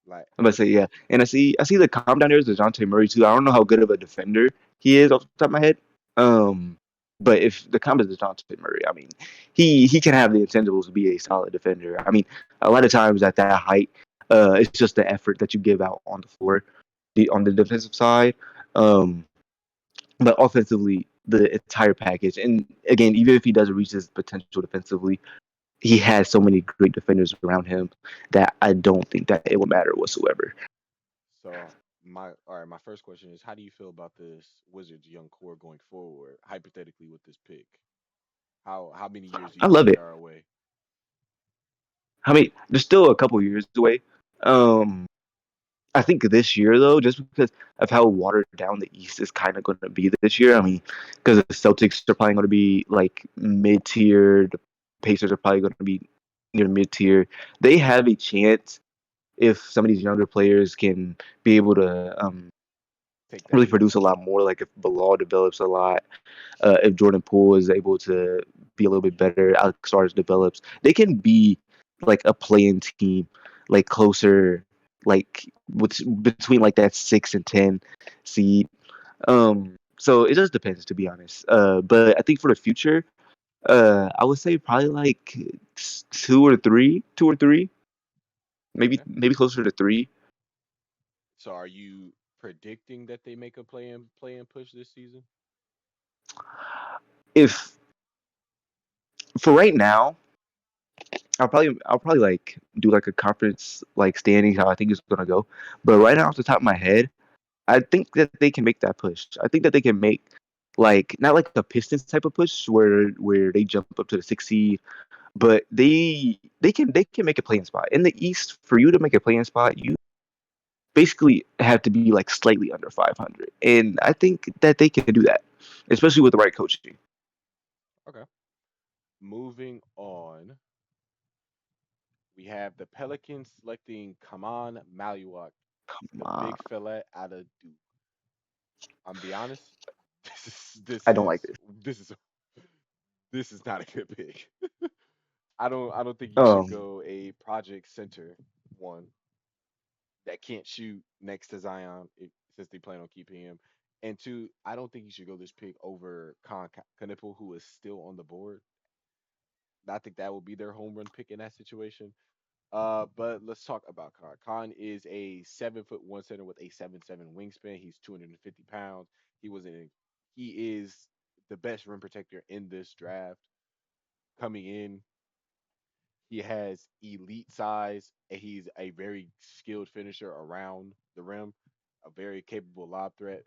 Like I'm about to say, yeah. And I see the comp down there is Dejounte Murray too. I don't know how good of a defender he is off the top of my head. Um, but if the comp is Dejounte Murray, I mean, he can have the intangibles to be a solid defender. I mean, a lot of times at that height, it's just the effort that you give out on the floor, on the defensive side. Um, but offensively, the entire package. And again, even if he doesn't reach his potential defensively, he has so many great defenders around him that I don't think that it will matter whatsoever. so. My first question is, how do you feel about this Wizards young core going forward, hypothetically with this pick? How many years do I you think love they it. are away? I mean, there's still a couple years away. Um, I think this year though, just because of how watered down the East is kind of going to be this year. I mean, because the Celtics are probably going to be like mid tier, the Pacers are probably going to be near mid tier. They have a chance if some of these younger players can be able to Take that really leap. produce a lot more. Like if Bilal develops a lot, if Jordan Poole is able to be a little bit better, Alex Suarez develops, they can be like a playing team, like closer, like between like that 6 and 10 seed. So it just depends, to be honest. But I think for the future, I would say probably like two or three, Okay. maybe closer to three. So are you predicting that they make a play in push this season? If for right now, I'll probably like do like a conference like standings how I think it's gonna go. But right now off the top of my head, I think that they can make that push. I think that they can make like not like a Pistons type of push where they jump up to the 6 seed, but they can make a playing spot. In the East, for you to make a playing spot, you basically have to be like slightly under 500. And I think that they can do that, especially with the right coaching. Okay. Moving on, we have the Pelicans selecting Kaman Maluak, the Uh, big fella out of Duke. I'm be honest, this is this I don't like is this. this is this is not a good pick. I don't think you should Um, go a project center one that can't shoot next to Zion since they plan on keeping him. And two, I don't think you should go this pick over Knipple, who is still on the board. I think that will be their home run pick in that situation. But let's talk about Khan. Khan is a 7 foot one center with a 7'7" wingspan. He's 250 pounds. He was in. He is the best rim protector in this draft. Coming in, he has elite size, and he's a very skilled finisher around the rim, a very capable lob threat.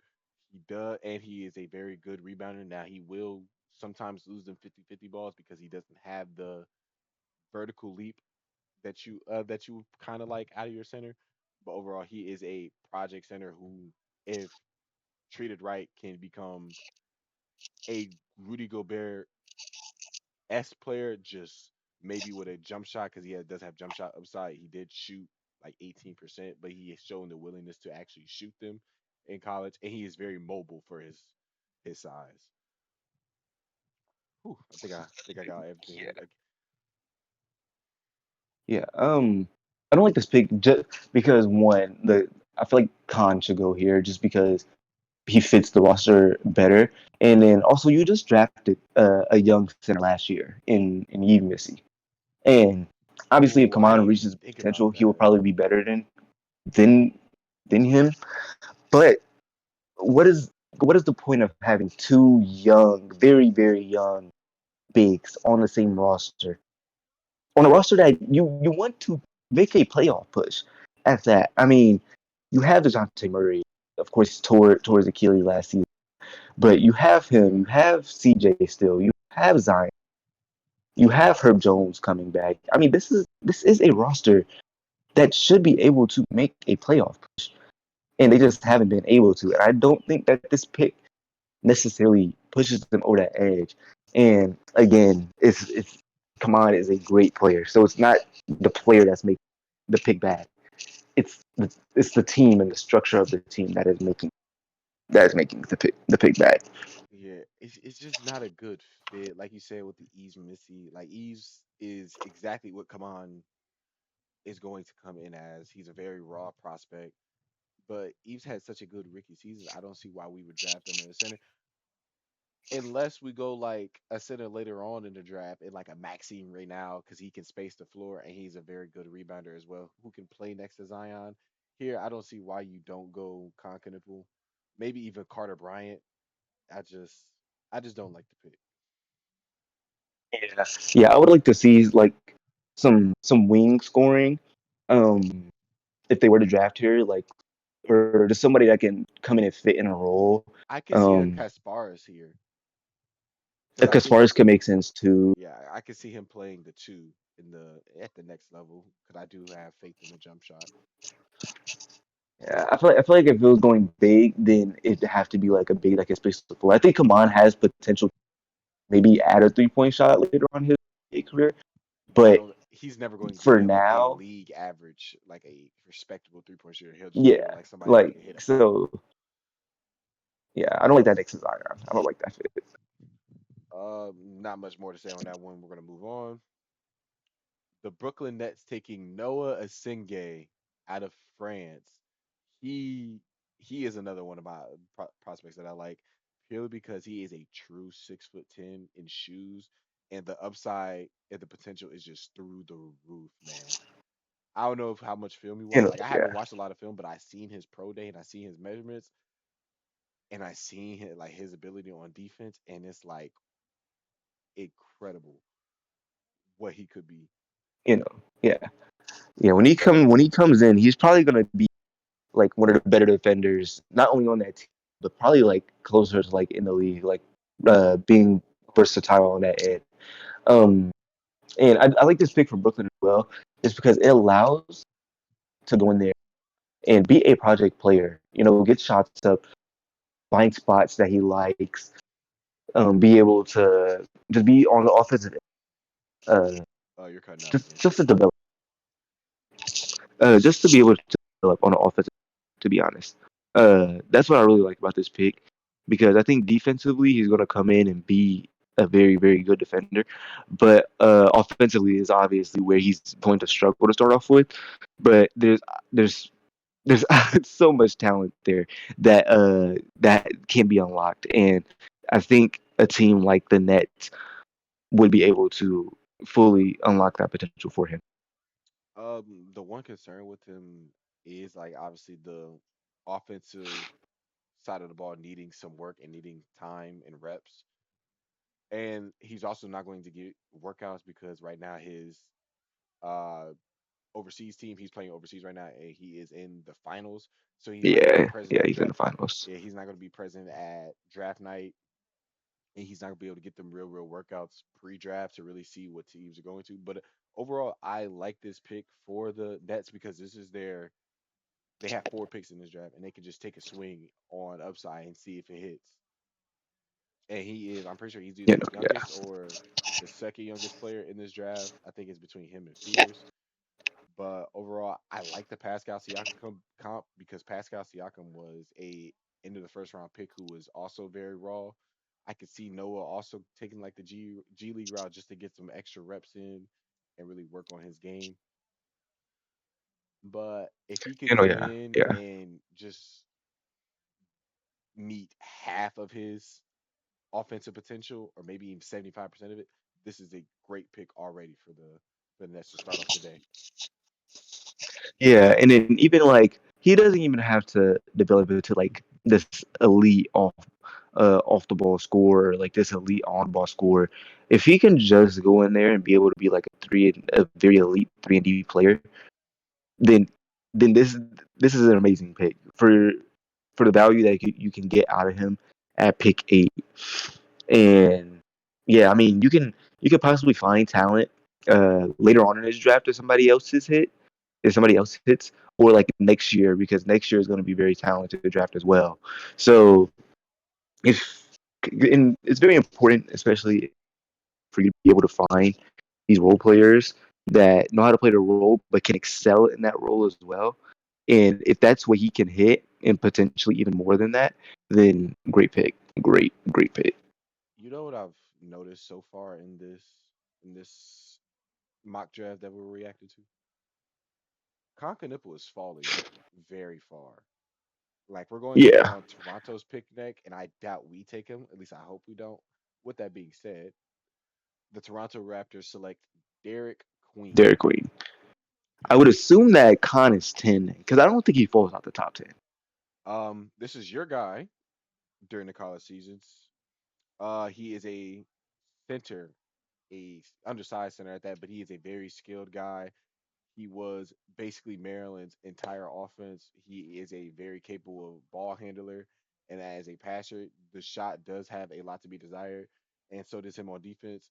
He does, and he is a very good rebounder. Now he will sometimes lose them 50-50 balls because he doesn't have the vertical leap that you kind of like out of your center. But overall, he is a project center who, if treated right, can become a Rudy Gobert S player, just maybe with a jump shot because does have jump shot upside. He did shoot like 18%, but he has shown the willingness to actually shoot them in college, and he is very mobile for his size. Whew, I think I got everything. yeah, yeah. I don't like this pick just because one, the I feel like Khan should go here just because he fits the roster better, and then also you just drafted a young center last year in Yves Missy, and obviously if Oh, I Kaman didn't reaches even think potential, about he will that. probably be better than than him. But what is what is the point of having two young, very young bigs on the same roster? On a roster that you want to make a playoff push at that. I mean, you have DeJounte Murray, of course, tore his Achilles last season, but you have him, you have CJ still, you have Zion, you have Herb Jones coming back. I mean, this is a roster that should be able to make a playoff push, and they just haven't been able to. And I don't think that this pick necessarily pushes them over that edge. And again, it's Kaman is a great player, so it's not the player that's making the pick bad. It's the team and the structure of the team that is making the pick bad. Yeah, it's just not a good fit. Like you said with the Eves Missy, like Eves is exactly what Kaman is going to come in as. He's a very raw prospect, but Eves had such a good rookie season. I don't see why we would draft him in the center unless we go like a center later on in the draft and like a Maxine right now because he can space the floor and he's a very good rebounder as well who can play next to Zion. Here, I don't see why you don't go Conkinable, maybe even Carter Bryant. I just I just don't like the pick. Yeah, yeah. I would like to see like some wing scoring. Um, if they were to draft here, like or just somebody that can come in and fit in a role. I can see a Um, Kasparis here because I as think far as could make sense too. yeah I can see him playing the two in the at the next level because I do have faith in the jump shot. Yeah, I feel like if it was going big, then it'd have to be like a big that can space the floor. I think Kaman has potential, maybe add a 3 point shot later on his career, I but don't. He's never going to for be a now, league average, like a respectable 3-point shooter. He'll just be yeah, like somebody who like can hit a bucket. so, yeah, I don't like that Knicks design. I don't like that fit. Not much more to say on that one. We're gonna move on. The Brooklyn Nets taking Noah Asingay out of France. He he is another one of my prospects that I like purely because he is a true 6'10" in shoes, and the upside and the potential is just through the roof, man. I don't know if how much film he watched. Like I Yeah, haven't watched a lot of film, but I seen his pro day and I seen his measurements and I seen like his ability on defense, and it's like incredible what he could be. yeah, yeah. When he comes in, he's probably gonna be like one of the better defenders, not only on that team, but probably like closer to like in the league, like being versatile on that end. Um, and I like this pick from Brooklyn as well, is because it allows to go in there and be a project player. Get shots up, find spots that he likes, be able to just be on the offensive, uh, Oh, you're cutting out again. just to develop, just to be able to develop on the offensive. To be honest, that's what I really like about this pick because I think defensively he's going to come in and be a very very good defender, but offensively is obviously where he's going to struggle to start off with. But there's there's so much talent there that can be unlocked, and I think a team like the Nets would be able to fully unlock that potential for him. The one concern with him is like obviously the offensive side of the ball needing some work and needing time and reps. And he's also not going to get workouts because right now his uh overseas team, he's playing overseas right now and he is in the finals. So he's not going to be Yeah, present yeah, at he's in draft. the finals. Yeah, he's not going to be present at draft night, and he's not going to be able to get them real workouts pre-draft to really see what teams are going to. But overall, I like this pick for the Nets because this is their they have 4 picks in this draft, and they can just take a swing on upside and see if it hits. And he is, I'm pretty sure he's either the Yeah, youngest or the second youngest player in this draft. I think it's between him and Pierce. But overall, I like the Pascal Siakam comp because Pascal Siakam was a end of the first round pick who was also very raw. I could see Noah also taking like the G League route just to get some extra reps in and really work on his game. But if he could come yeah, in yeah. and just meet half of his offensive potential, or maybe even 75% of it, this is a great pick already for the Nets to start off the day. Yeah, and then even like he doesn't even have to develop into like this elite off the ball scorer, like this elite on ball scorer. If he can just go in there and be able to be like a very elite 3 and D player, then then this is an amazing pick for the value that you can get out of him at pick 8. And yeah, I mean you can possibly find talent later on in his draft if somebody else hits, or like next year because next year is going to be very talented draft as well. So if and it's very important, especially for you to be able to find these role players that know how to play the role but can excel in that role as well. And if that's what he can hit, and potentially even more than that, then great pick, great pick. You know what I've noticed so far in this mock draft that we're reacting to? Concanipple is falling very far. Like we're going to be Yeah, on Toronto's picnic, and I doubt we take him. At least I hope we don't. With that being said, the Toronto Raptors select Derek Queen. Derek Queen. I would assume that Khan is 10 because I don't think he falls out the top 10. This is your guy during the college seasons. He is a center, a undersized center at that, but he is a very skilled guy. He was basically Maryland's entire offense. He is a very capable ball handler, and as a passer, the shot does have a lot to be desired, and so does him on defense.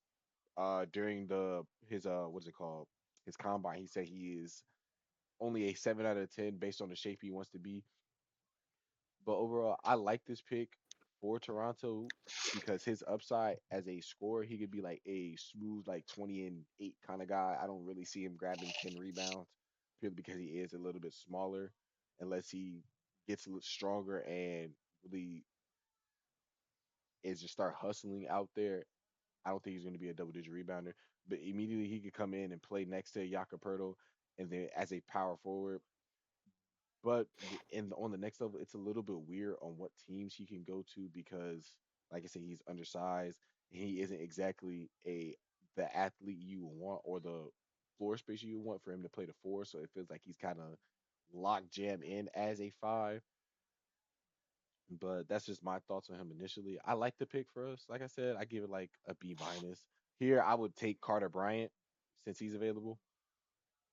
During the his what is it called? His combine, he said he is only a 7 out of 10 based on the shape he wants to be. But overall, I like this pick for Toronto because his upside as a scorer, he could be like a smooth, like 20 and 8 kind of guy. I don't really see him grabbing 10 rebounds purely because he is a little bit smaller, unless he gets a little stronger and really is just start hustling out there. I don't think he's going to be a double digit rebounder, but immediately he could come in and play next to Jakob and then as a power forward. But in on the next level, it's a little bit weird on what teams he can go to because, like I said, he's undersized and he isn't exactly a the athlete you would want or the floor space you would want for him to play the four. So it feels like he's kind of locked jam in as a five. But that's just my thoughts on him initially. I like the pick for us. Like I said, I give it like a B minus. Here, I would take Carter Bryant since he's available.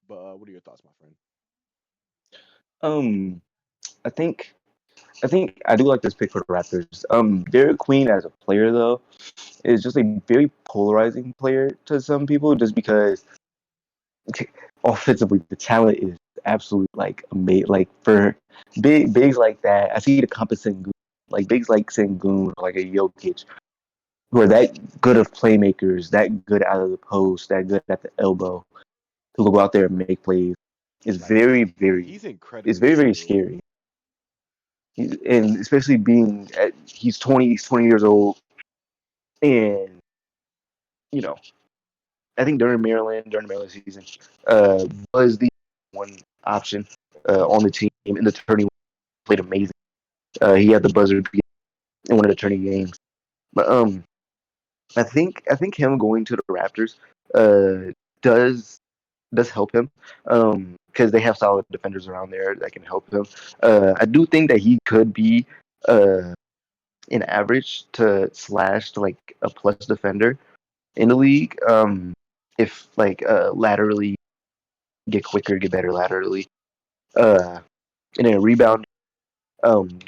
But what are your thoughts, my friend? Um, I think I do like this pick for the Raptors. Derek Queen as a player though is just a very polarizing player to some people, just because offensively the talent is absolutely like amazing. Like for bigs like that, I see the compensation like bigs like Sengun, like a Jokic, who are that good of playmakers, that good out of the post, that good at the elbow, who will go out there and make plays. Is Like he's it's incredibly very very skilled. scary. And especially being at, he's 20 years old, and you know I think during Maryland season was the one option on the team in the tourney. Played amazing. He had the buzzer beat in one of the tourney games. But I think him going to the Raptors uh, does help him because they have solid defenders around there that can help him. I do think that he could be uh, an average to slash to like a plus defender in the league. If like laterally get quicker, get better laterally, uh, and then rebound.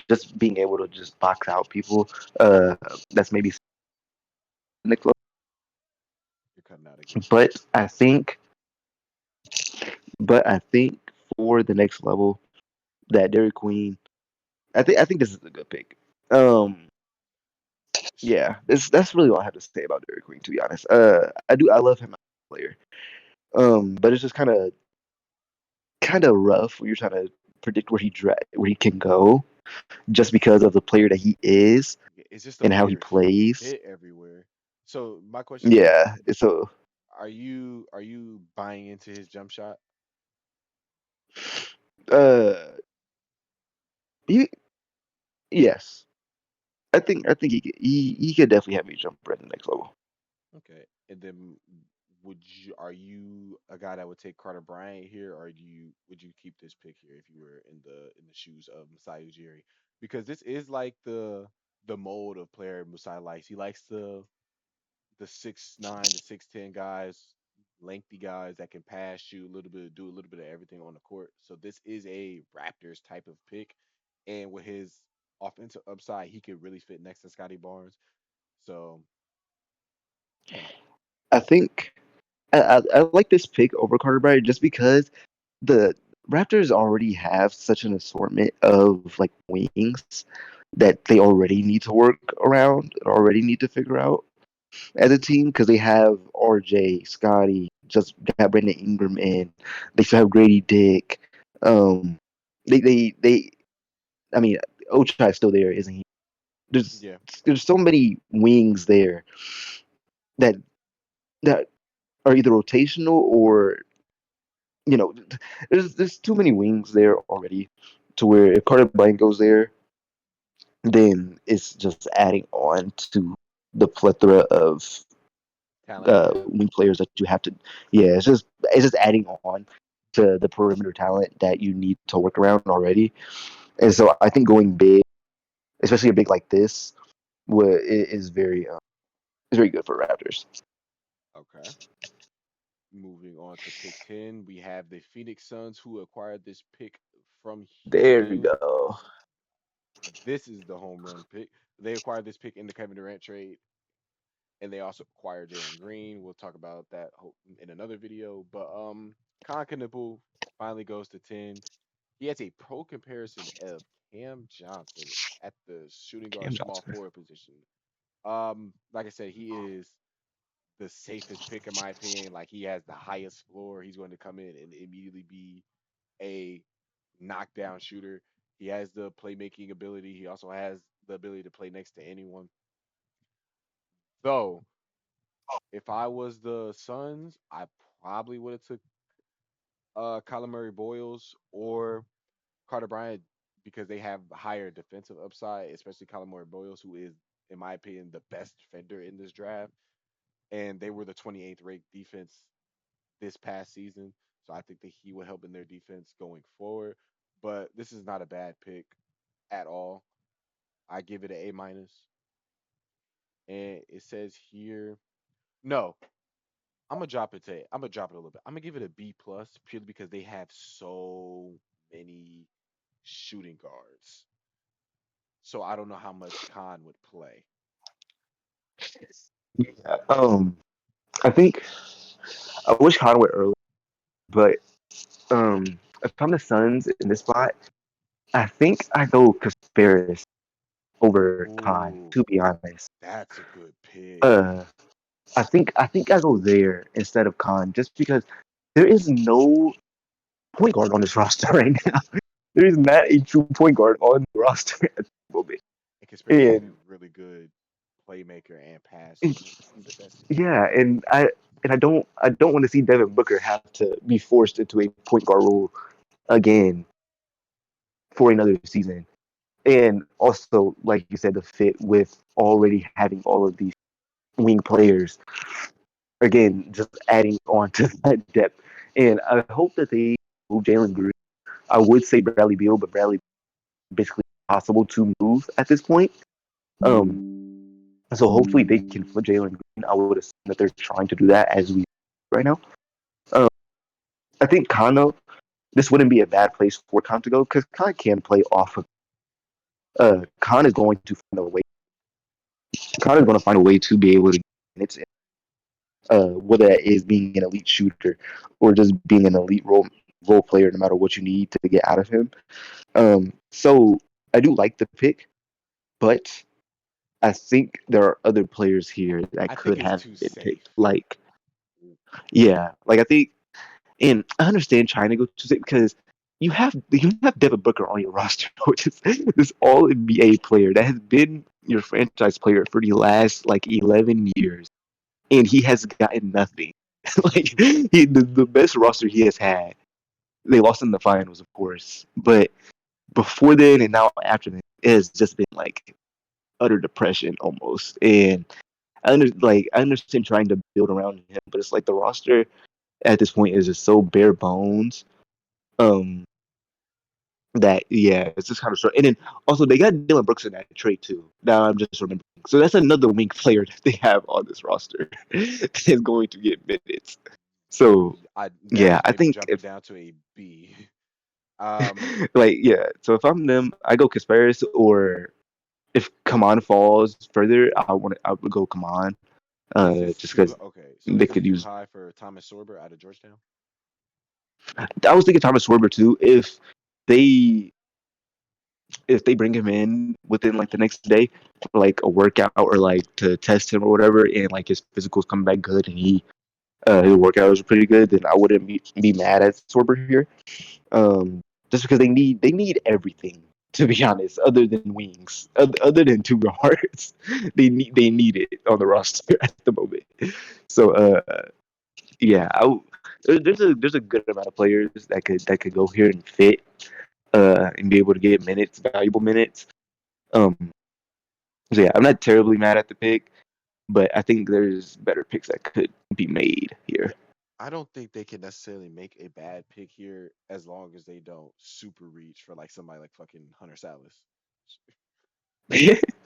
Just being able to just box out people. That's maybe Nick. You're cutting out again. But I think, but I think for the next level, that Dairy Queen, I think this is a good pick. Um, yeah, that's really all I have to say about Dairy Queen. To be honest, I love him as a player. But it's just kind of rough when you're trying to predict where he can go just because of the player that he is Yeah, it's just a and how he weird plays. fit everywhere. So my question is, Yeah, so are you buying into his jump shot? uh, he, yes, I think he could definitely have me jump right to the next level. Okay. And then are you a guy that would take Carter Bryant here, or would you keep this pick here if you were in the shoes of Masai Ujiri? Because this is like the mold of player Masai likes. He likes the 6'9" to 6'10" guys, lengthy guys that can pass, shoot a little bit, do a little bit of everything on the court. So this is a Raptors type of pick, and with his offensive upside, he could really fit next to Scotty Barnes. So yeah, I think I like this pick over Carter Bryant just because the Raptors already have such an assortment of like wings that they already need to work around, already need to figure out as a team because they have RJ, Scotty, just got Brandon Ingram in. They still have Grady Dick. Um, they. I mean, Ochai is still there, isn't he? There's yeah. there's so many wings there that that are either rotational or you know, there's too many wings there already to where if Carter Bryant goes there, then it's just adding on to the plethora of Talent you have. wing players that you have to. Yeah, it's just adding on to the perimeter talent that you need to work around already. And so I think going big, especially a big like this, is very good for Raptors. Okay. Moving on to pick 10, we have the Phoenix Suns who acquired this pick from There we Houston. go. This is the home run pick. They acquired this pick in the Kevin Durant trade, and they also acquired Jalen Green. We'll talk about that in another video. But Concanible finally goes to 10. He has a pro comparison of Cam Johnson at the shooting Cam guard small Johnson. forward position. Like I said, he is the safest pick in my opinion. Like he has the highest floor. He's going to come in and immediately be a knockdown shooter. He has the playmaking ability. He also has the ability to play next to anyone. Though, if I was the Suns, I probably would have took Kyler Murray Boyles or Carter Bryant because they have higher defensive upside, especially Kyler Murray Boyles, who is, in my opinion, the best defender in this draft. And they were the 28th ranked defense this past season. So I think that he will help in their defense going forward. But this is not a bad pick at all. I give it an A minus. And it says here, no, I'm gonna drop it a little bit. I'm gonna give it a B plus purely because they have so many shooting guards. So I don't know how much Khan would play. Yeah. I think I wish Conway early, but if I'm the Suns in this spot, I think I go Casparis over Khan. Ooh, To be honest, that's a good pick. uh, I think I go there instead of Khan, just because there is no point guard on this roster right now. There is not a true point guard on the roster at the moment, And Casparis is a and, really good playmaker and passer. and He's the best. yeah, and I don't want to see Devin Booker have to be forced into a point guard role again for another season. And also, like you said, the fit with already having all of these wing players, again, just adding on to that depth. And I hope that they move Jalen Green. I would say Bradley Beal, but Bradley basically impossible to move at this point. So hopefully they can flip Jalen Green. I would assume that they're trying to do that as we right now. Um, I think Kano, this wouldn't be a bad place for Khan to go because Khan can play off of. Khan is going to find a way. Khan is going to find a way to be able to get minutes, whether that is being an elite shooter or just being an elite role player, no matter what you need to get out of him. So I do like the pick, but I think there are other players here that I could think it's have too been picked. safe. Like, yeah, like I think, and I understand trying to go to it because you have Devin Booker on your roster, which is this All NBA player that has been your franchise player for the last like 11 years, and he has gotten nothing. Like the best roster he has had, they lost in the finals, of course, but before then and now after then, it has just been like utter depression almost. And I understand trying to build around him, but it's like the roster at this point is just so bare bones. Um, that yeah, it's just kind of short. And then also they got Dylan Brooks in that trade too. Now I'm just remembering. So that's another wing player that they have on this roster is going to get minutes. So I now yeah, you I made me think jump it if down to a B. Um, like yeah, so if I'm them, I go Kasparis, or if Kaman falls further, I would go Kaman. is this Just too because okay? So they is this could too use. high for Thomas Sorber out of Georgetown? I was thinking Thomas Schwarber too. They if they bring him in within like the next day for like a workout or like to test him or whatever, and like his physicals come back good and his workouts are pretty good, then I wouldn't be mad at Sorber here. Just because they need everything, to be honest, other than wings, other than two guards, they need it on the roster at the moment. So yeah, there's a good amount of players that could go here and fit and be able to get minutes, valuable minutes. Um, so yeah, I'm not terribly mad at the pick, but I think there's better picks that could be made here. I don't think they can necessarily make a bad pick here as long as they don't super reach for like somebody like fucking Hunter Salas.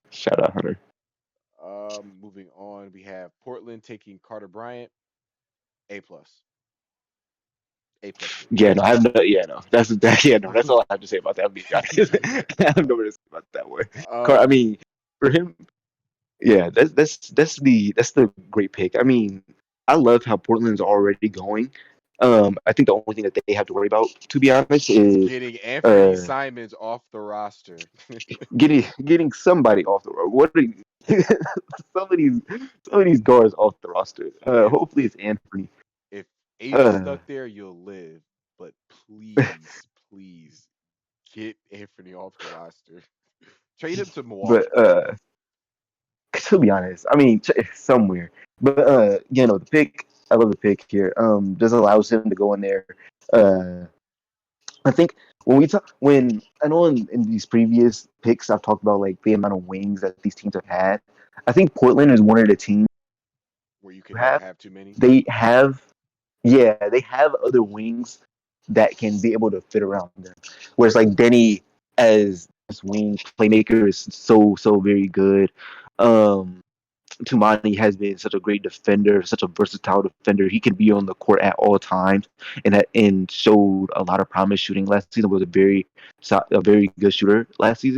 Shout out Hunter. Moving on, we have Portland taking Carter Bryant, A plus, A plus pick. Yeah, no, I have no. Yeah, no, that's that. Yeah, no, that's all I have to say about that. I'll be honest. I have no more to say about that one. I um, mean, for him, yeah, that's the great pick. I mean, I love how Portland's already going. I think the only thing that they have to worry about, to be honest, is Getting Anthony uh, Simons off the roster. getting somebody off the road. What are you? some of these some of these guards off the roster. if Hopefully it's Anthony. if Ace is Uh, stuck there, you'll live. But please, please get Anthony off the roster. Trade him to but Milwaukee. to be honest, I mean somewhere. But the pick. I love the pick here. Just allows him to go in there. Uh, I think when I know in these previous picks I've talked about like the amount of wings that these teams have had. I think Portland is one of the teams Where you who can never have have too many. they have yeah they have other wings that can be able to fit around them. Whereas like Denny as this wing playmaker is so very good. Um, Tumani has been such a great defender, such a versatile defender. He can be on the court at all times, and showed a lot of promise shooting last season. Was a very good shooter last season.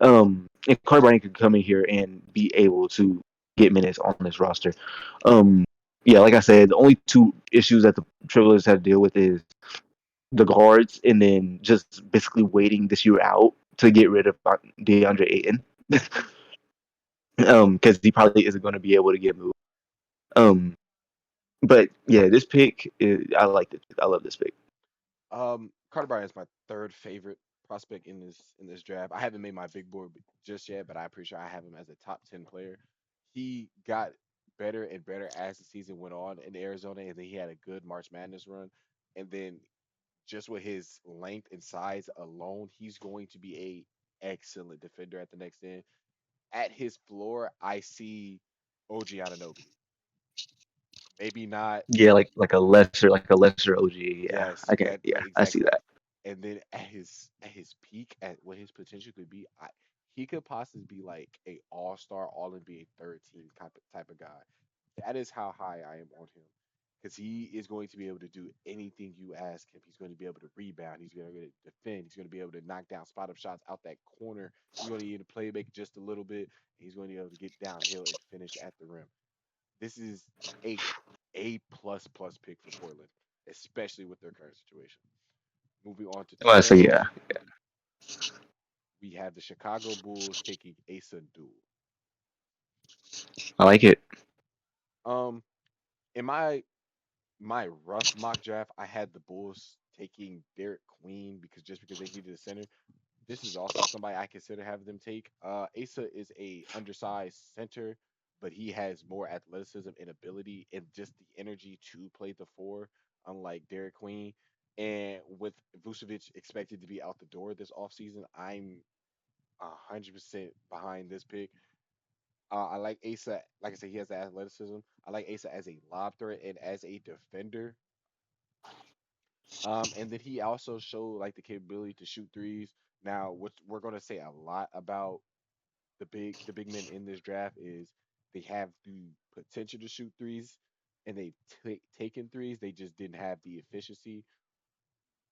And Carter Bryant could come in here and be able to get minutes on this roster. Um, yeah, like I said, the only two issues that the Trailblazers have to deal with is the guards, and then just basically waiting this year out to get rid of DeAndre Ayton, because he probably isn't going to be able to get moved. Um, but yeah, this pick, I like it. I love this pick. Carter Bryant is my third favorite prospect in this draft. I haven't made my big board just yet, but I'm pretty sure I have him as a top 10 player. He got better and better as the season went on in Arizona, and then he had a good March Madness run. And then just with his length and size alone, he's going to be a excellent defender at the next end. At his floor, I see OG Anunoby. Maybe not. Yeah, like a lesser OG. Yeah, I Yes, can. that Yeah, like I see exactly. that. And then at his peak, at what his potential could be, he could possibly be like a all-star, all NBA third team type of guy. That is how high I am on him. Because he is going to be able to do anything you ask him. He's going to be able to rebound. He's going to be able to defend. He's going to be able to knock down spot up shots out that corner. He's going to need to play make just a little bit. He's going to be able to get downhill and finish at the rim. This is a plus pick for Portland, especially with their current situation. Moving on to Well, so 12, yeah, we have the Chicago Bulls taking Asa Duel. I like it. Um, in my rough mock draft, I had the Bulls taking Derek Queen because they needed a center. This is also somebody I consider having them take. Asa is a undersized center, but he has more athleticism and ability and just the energy to play the four, unlike Derek Queen. And with Vucevic expected to be out the door this offseason, I'm 100% behind this pick. I like Asa. Like I said, he has the athleticism. I like Asa as a lob threat and as a defender. And then he also showed like the capability to shoot threes. Now, what we're gonna say a lot about the big men in this draft is they have the potential to shoot threes, and they've taken threes. They just didn't have the efficiency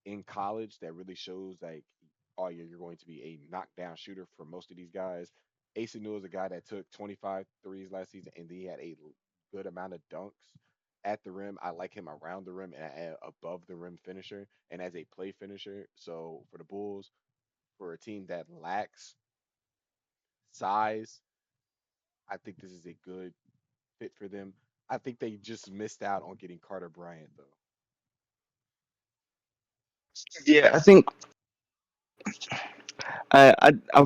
in college that really shows like, oh yeah, you're going to be a knockdown shooter for most of these guys. Asa Newell is a guy that took 25 threes last season, and he had a good amount of dunks at the rim. I like him around the rim and above the rim finisher, and as a play finisher. So for the Bulls, for a team that lacks size, I think this is a good fit for them. I think they just missed out on getting Carter Bryant though. Yeah, I think I I I,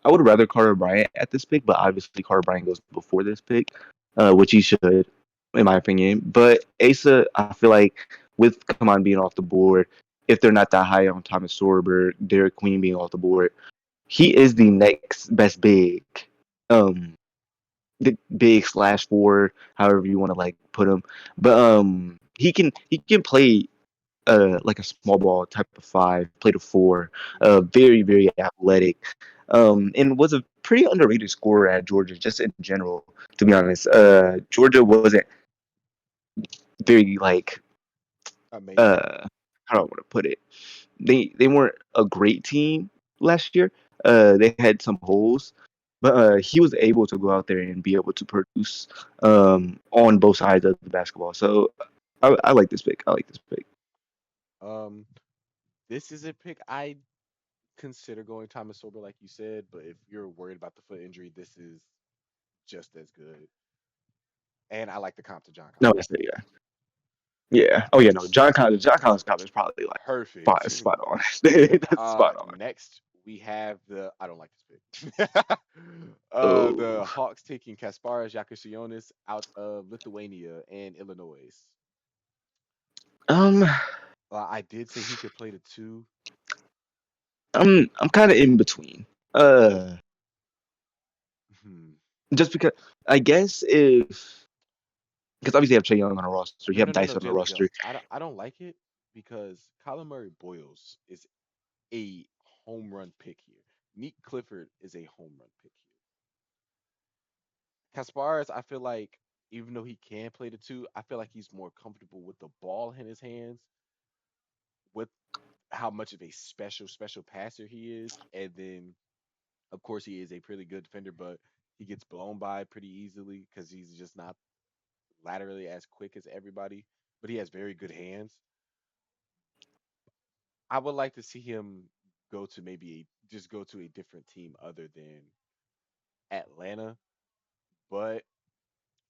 I would rather Carter Bryant at this pick, but obviously Carter Bryant goes before this pick, which he should, in my opinion. But Asa, I feel like with Kaman being off the board, if they're not that high on Thomas Sorber, Derek Queen being off the board, he is the next best big, um, the big slash forward, however you want to like put him. But he can play like a small ball type of five, played a four, Hmm. very athletic, and was a pretty underrated scorer at Georgia, just in general. To be honest, Georgia wasn't very like Amazing. uh, how do I want to put it? They weren't a great team last year. They had some holes, but he was able to go out there and be able to produce on both sides of the basketball. So I like this pick. I like this pick. Um, this is a pick I consider going Thomas Sober, like you said, but if you're worried about the foot injury, this is just as good. And I like the comp to John No, Collins. that's it. Yeah, yeah. Oh yeah, no. John Collins comp is probably like Perfect. spot on. That's spot on. Next we have the I don't like this pick. Oh, The Hawks taking Kasparas Jakusionis out of Lithuania and Illinois. um, I did say he could play the two. I'm kind of in between. Uh, Hmm. just because I guess if because obviously you have Trey Young on a roster, you No, have no, no, Dice no, on a Jalen, roster. Jalen. I don't like it because Colin Murray Boyles is a home run pick here. Neat Clifford is a home run pick here. Kasparas, I feel like even though he can play the two, I feel like he's more comfortable with the ball in his hands, with how much of a special passer he is, and then of course he is a pretty good defender, but he gets blown by pretty easily because he's just not laterally as quick as everybody. But he has very good hands. I would like to see him go to maybe just go to a different team other than Atlanta. But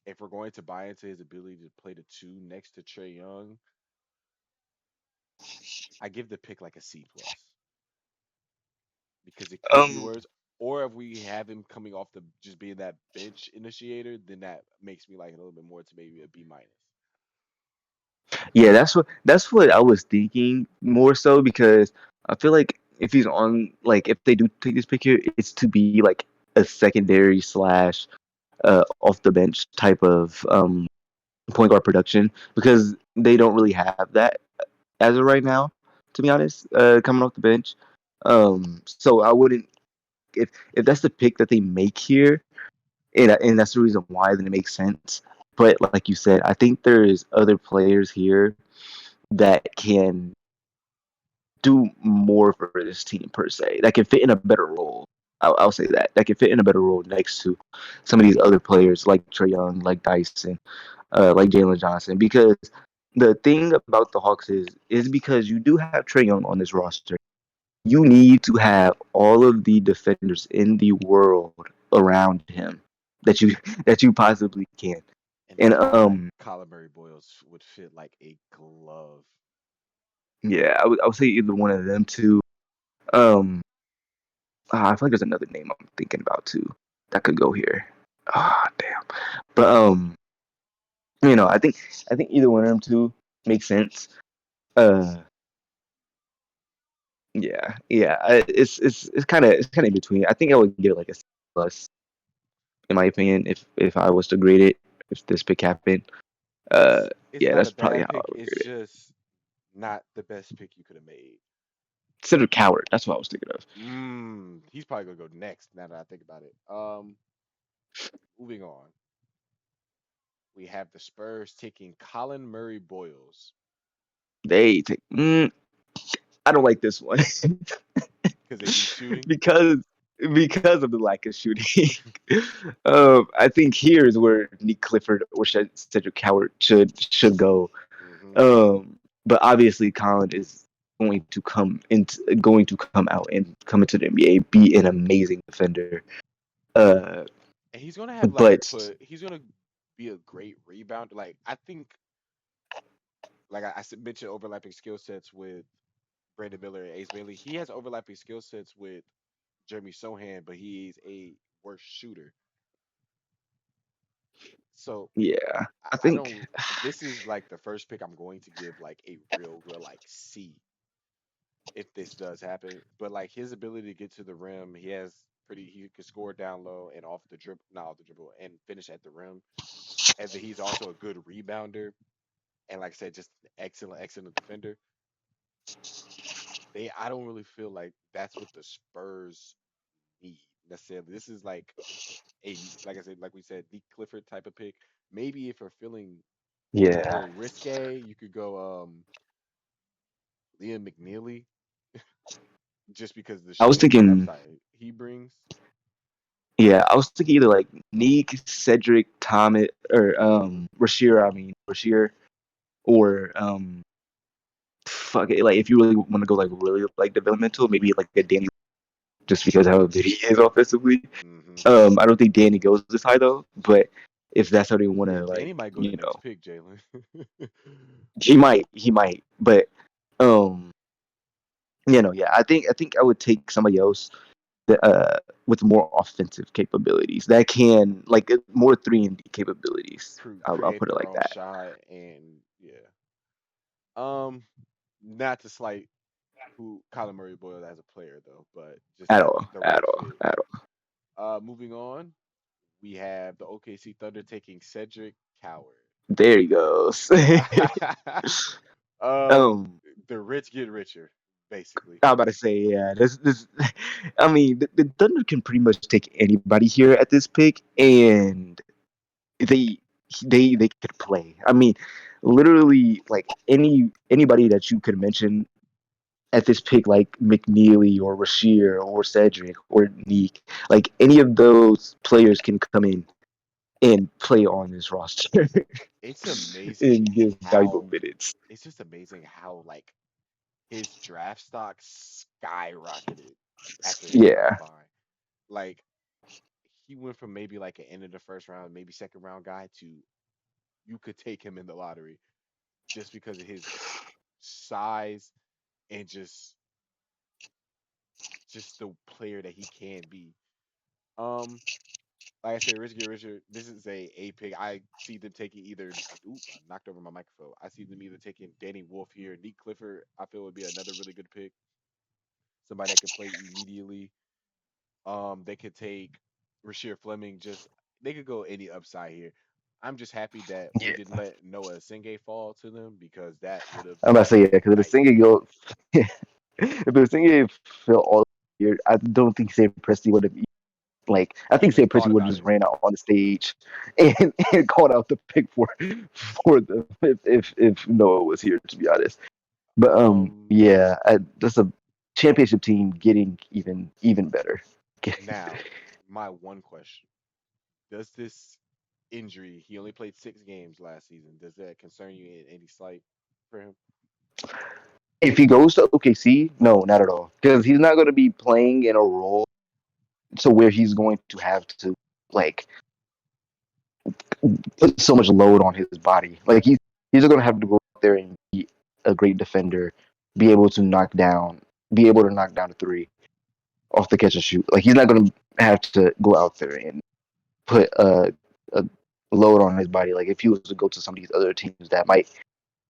if we're going to buy into his ability to play the two next to Trey Young, I give the pick like a C plus because it could be Um, worse. Or if we have him coming off the just being that bench initiator, then that makes me like it a little bit more to maybe a B minus. yeah, that's what I was thinking more so because I feel like if he's on like if they do take this pick here, it's to be like a secondary slash off the bench type of point guard production because they don't really have that as of right now, to be honest, coming off the bench. So I wouldn't if that's the pick that they make here, and that's the reason why, then it makes sense. But like you said, I think there's other players here that can do more for this team per se. That can fit in a better role. I'll say that that can fit in a better role next to some of these other players like Trey Young, like Dyson, like Jalen Johnson. Because the thing about the Hawks is because you do have Trey Young on this roster, you need to have all of the defenders in the world around him that you that you possibly can. And And that's why Colin Murray Boyles would fit like a glove. yeah, I would say either one of them two. Um, I feel like there's another name I'm thinking about too that could go here. Ah, damn. But I think either one of them two makes sense. Uh, yeah. It's kind of in between. I think I would give it like a C plus in my opinion if I was to grade it if this pick happened. Uh, It's yeah, not that's a probably bad how I pick. would It's grade it. just not the best pick you could have made. Cedric Coward. That's what I was thinking of. He's probably gonna go next now that I think about it. Moving on, we have the Spurs taking Colin Murray Boyles They take. I don't like this one because they need shooting. because because of the lack of shooting. I think here is where Nick Clifford or Cedric Coward should go. Hmm. But obviously, Colin is going to come out and come into the NBA, be an amazing defender. Uh, And he's gonna have like but put. He's gonna be a great rebounder. Like I think, like mentioned, overlapping skill sets with Brandon Miller and Ace Bailey. He has overlapping skill sets with Jeremy Sohan, but he's a worse shooter. So yeah, I I think don't. This is like the first pick I'm going to give like a real like C if this does happen. But like his ability to get to the rim, he has pretty. He can score down low and off the dribble, not off the dribble, and finish at the rim. And then he's also a good rebounder. And like I said, just excellent defender. I don't really feel like that's what the Spurs need necessarily. This is like like I said, like we said, the Clifford type of pick. Maybe if we're feeling yeah. more risque, you could go Liam McNeely just because of the I was shooting thinking, upside he brings. yeah, I was thinking either like Neek, Cedric, Thomas, or Rasheer. I mean Rasheer, or fuck it, like if you really want to go like really like developmental, maybe like a Danny, just because how good he is offensively. Hmm. I don't think Danny goes this high though, but if that's how they want Yeah, to Danny like, might go the next pick, Jalen. he might, but um, yeah, I think I would take somebody else that, with more offensive capabilities that can like more 3-and-D capabilities. I'll Create put it their like own that. shot, and yeah. Um, not to slight who Kyler Murray boiled as a player though, but just At have all, the at right all, fit. at all, Moving on, we have the OKC Thunder taking Cedric Coward. there he goes. um, um, the rich get richer, basically. I'm about to say, yeah, this. I mean, the Thunder can pretty much take anybody here at this pick, and they they could play. I mean, literally, like anybody that you could mention at this pick, like McNeely or Rasheer or Cedric or Neek, like any of those players can come in and play on this roster It's amazing and give valuable how minutes. it's just amazing how like his draft stock skyrocketed after his Yeah, combine. Like he went from maybe like an end of the first round, maybe second round guy to you could take him in the lottery just because of his size and just the player that he can be. Um, like I said, Richard, this is a pick. I see them taking either. Oop, I knocked over my microphone. I see them either taking Danny Wolf here, Nick Clifford. I feel would be another really good pick. Somebody that could play immediately. They could take Rasheer Fleming. Just they could go any upside here. I'm just happy that we yeah. didn't let Noah Singh fall to them because that would have I'm about to say, yeah, been because if the singing nightmare. go, if the singing fell all year, I don't think Sam Presti would have like. I think Even Sam Presti thought would have about just it. ran out on the stage and called out the pick for them if Noah was here. To be honest, but Um, yeah, that's a championship team getting even better. Now my one question: does this injury? He only played 6 games last season. Does that concern you in any slight for him? If he goes to OKC, no, not at all, because he's not going to be playing in a role to where he's going to have to like put so much load on his body. Like he's going to have to go out there and be a great defender, be able to knock down, be able to knock down a three off the catch and shoot. Like he's not going to have to go out there and put a load on his body. Like if he was to go to some of these other teams that might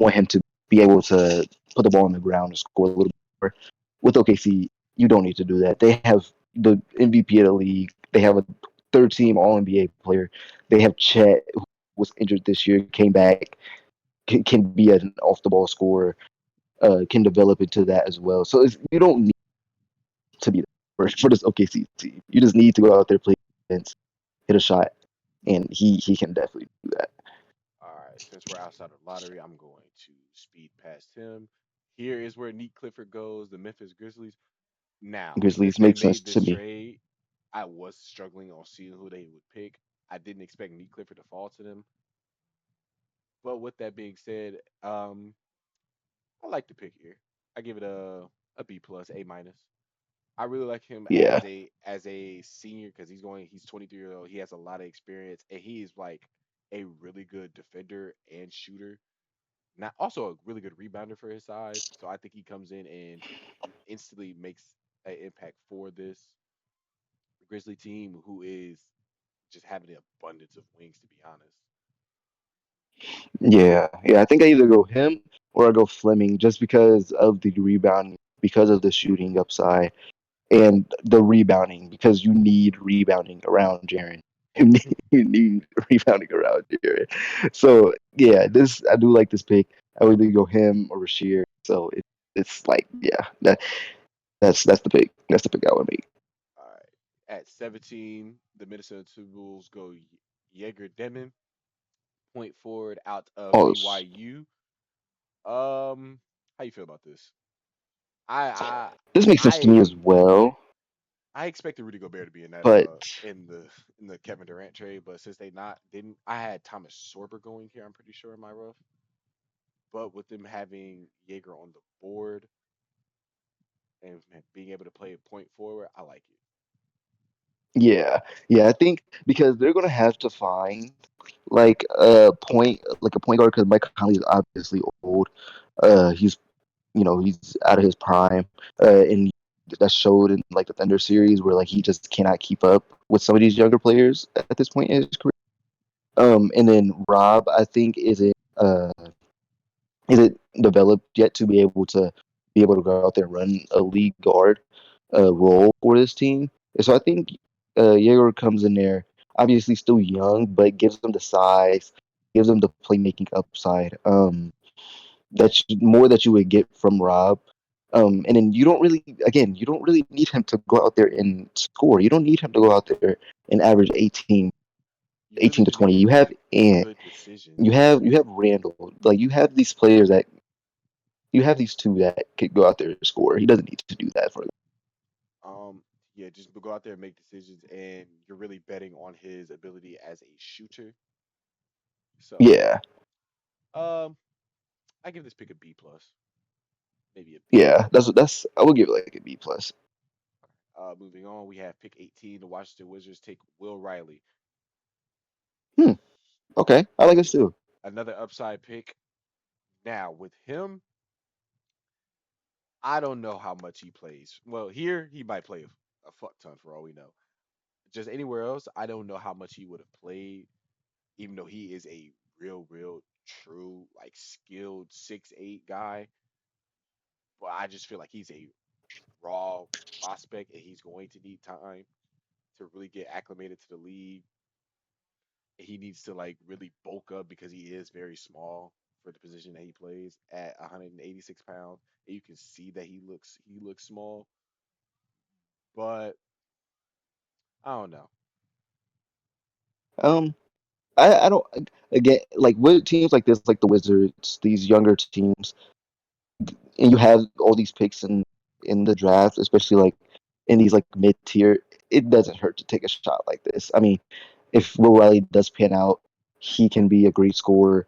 want him to be able to put the ball on the ground and score a little bit more. With OKC, you don't need to do that. They have the MVP of the league. They have a third team All NBA player. They have Chet, who was injured this year, came back, can be an off the ball scorer, can develop into that as well. So you don't need to be for this OKC team. You just need to go out there, play defense, hit a shot, and he can definitely do that. All right, since we're outside of lottery, I'm going to speed past him. Here is where Neat Clifford goes, the Memphis Grizzlies. Now, since Grizzlies they make sense made to this me. trade, I was struggling on seeing who they would pick. I didn't expect Neat Clifford to fall to them. But with that being said, I like the pick here. I give it a B plus, A minus. I really like him Yeah. as a senior because he's 23 years old. He has a lot of experience and he is like a really good defender and shooter. Not also a really good rebounder for his size. So I think he comes in and instantly makes an impact for this Grizzly team who is just having an abundance of wings to be honest. Yeah. I think I either go him or I go Fleming just because of the rebounding, because of the shooting upside, and the rebounding because you need rebounding around Jaren. You need rebounding around Jaren. So yeah, this I do like this pick. I would either go him or Rasheer. So it's like yeah, that's the pick. That's the pick I would make. All right. At 17, the Minnesota Timberwolves go Jaeger Demon, point forward out of Oh, BYU. How you feel about this? I I this makes sense to me I as well, I expected Rudy Gobert to be in that but in the Kevin Durant trade, but since they not didn't I had Thomas Sorber going here, I'm pretty sure in my rough. But with them having Jaeger on the board and being able to play a point forward, I like it. Yeah, yeah. I think because they're gonna have to find like a point guard, because Mike Conley is obviously old. He's he's out of his prime, and that showed in like the Thunder series where like he just cannot keep up with some of these younger players at this point in his career. And then Rob, I think, isn't developed yet to be able to go out there and run a league guard role for this team. And so I think Jaeger comes in there, obviously still young, but gives them the size, gives them the playmaking upside. More that you would get from Rob. And then you don't really need him to go out there and score. You don't need him to go out there and average You 18 really to just need 20. him to make good decisions. You have Randall. Like you have these players that you have these two that could go out there and score. He doesn't need to do that for them. Um, yeah, just go out there and make decisions, and you're really betting on his ability as a shooter. So, Yeah, um, I give this pick a B plus, maybe a B. yeah. That's I would give it like a B plus. Moving on, we have pick 18. The Washington Wizards take Will Riley. Hmm. Okay, I like this too. Another upside pick. Now with him, I don't know how much he plays. Well, here he might play a fuck ton for all we know. Just anywhere else, I don't know how much he would have played, even though he is a real, true, like skilled 6'8" guy. But I just feel like he's a raw prospect and he's going to need time to really get acclimated to the league. He needs to like really bulk up because he is very small for the position that he plays at 186 pounds. And you can see that he looks small, but I don't know. Um, I don't again like with teams like this, like the Wizards, these younger teams, and you have all these picks in the draft, especially like in these like mid tier. It doesn't hurt to take a shot like this. I mean, if Will Riley does pan out, he can be a great scorer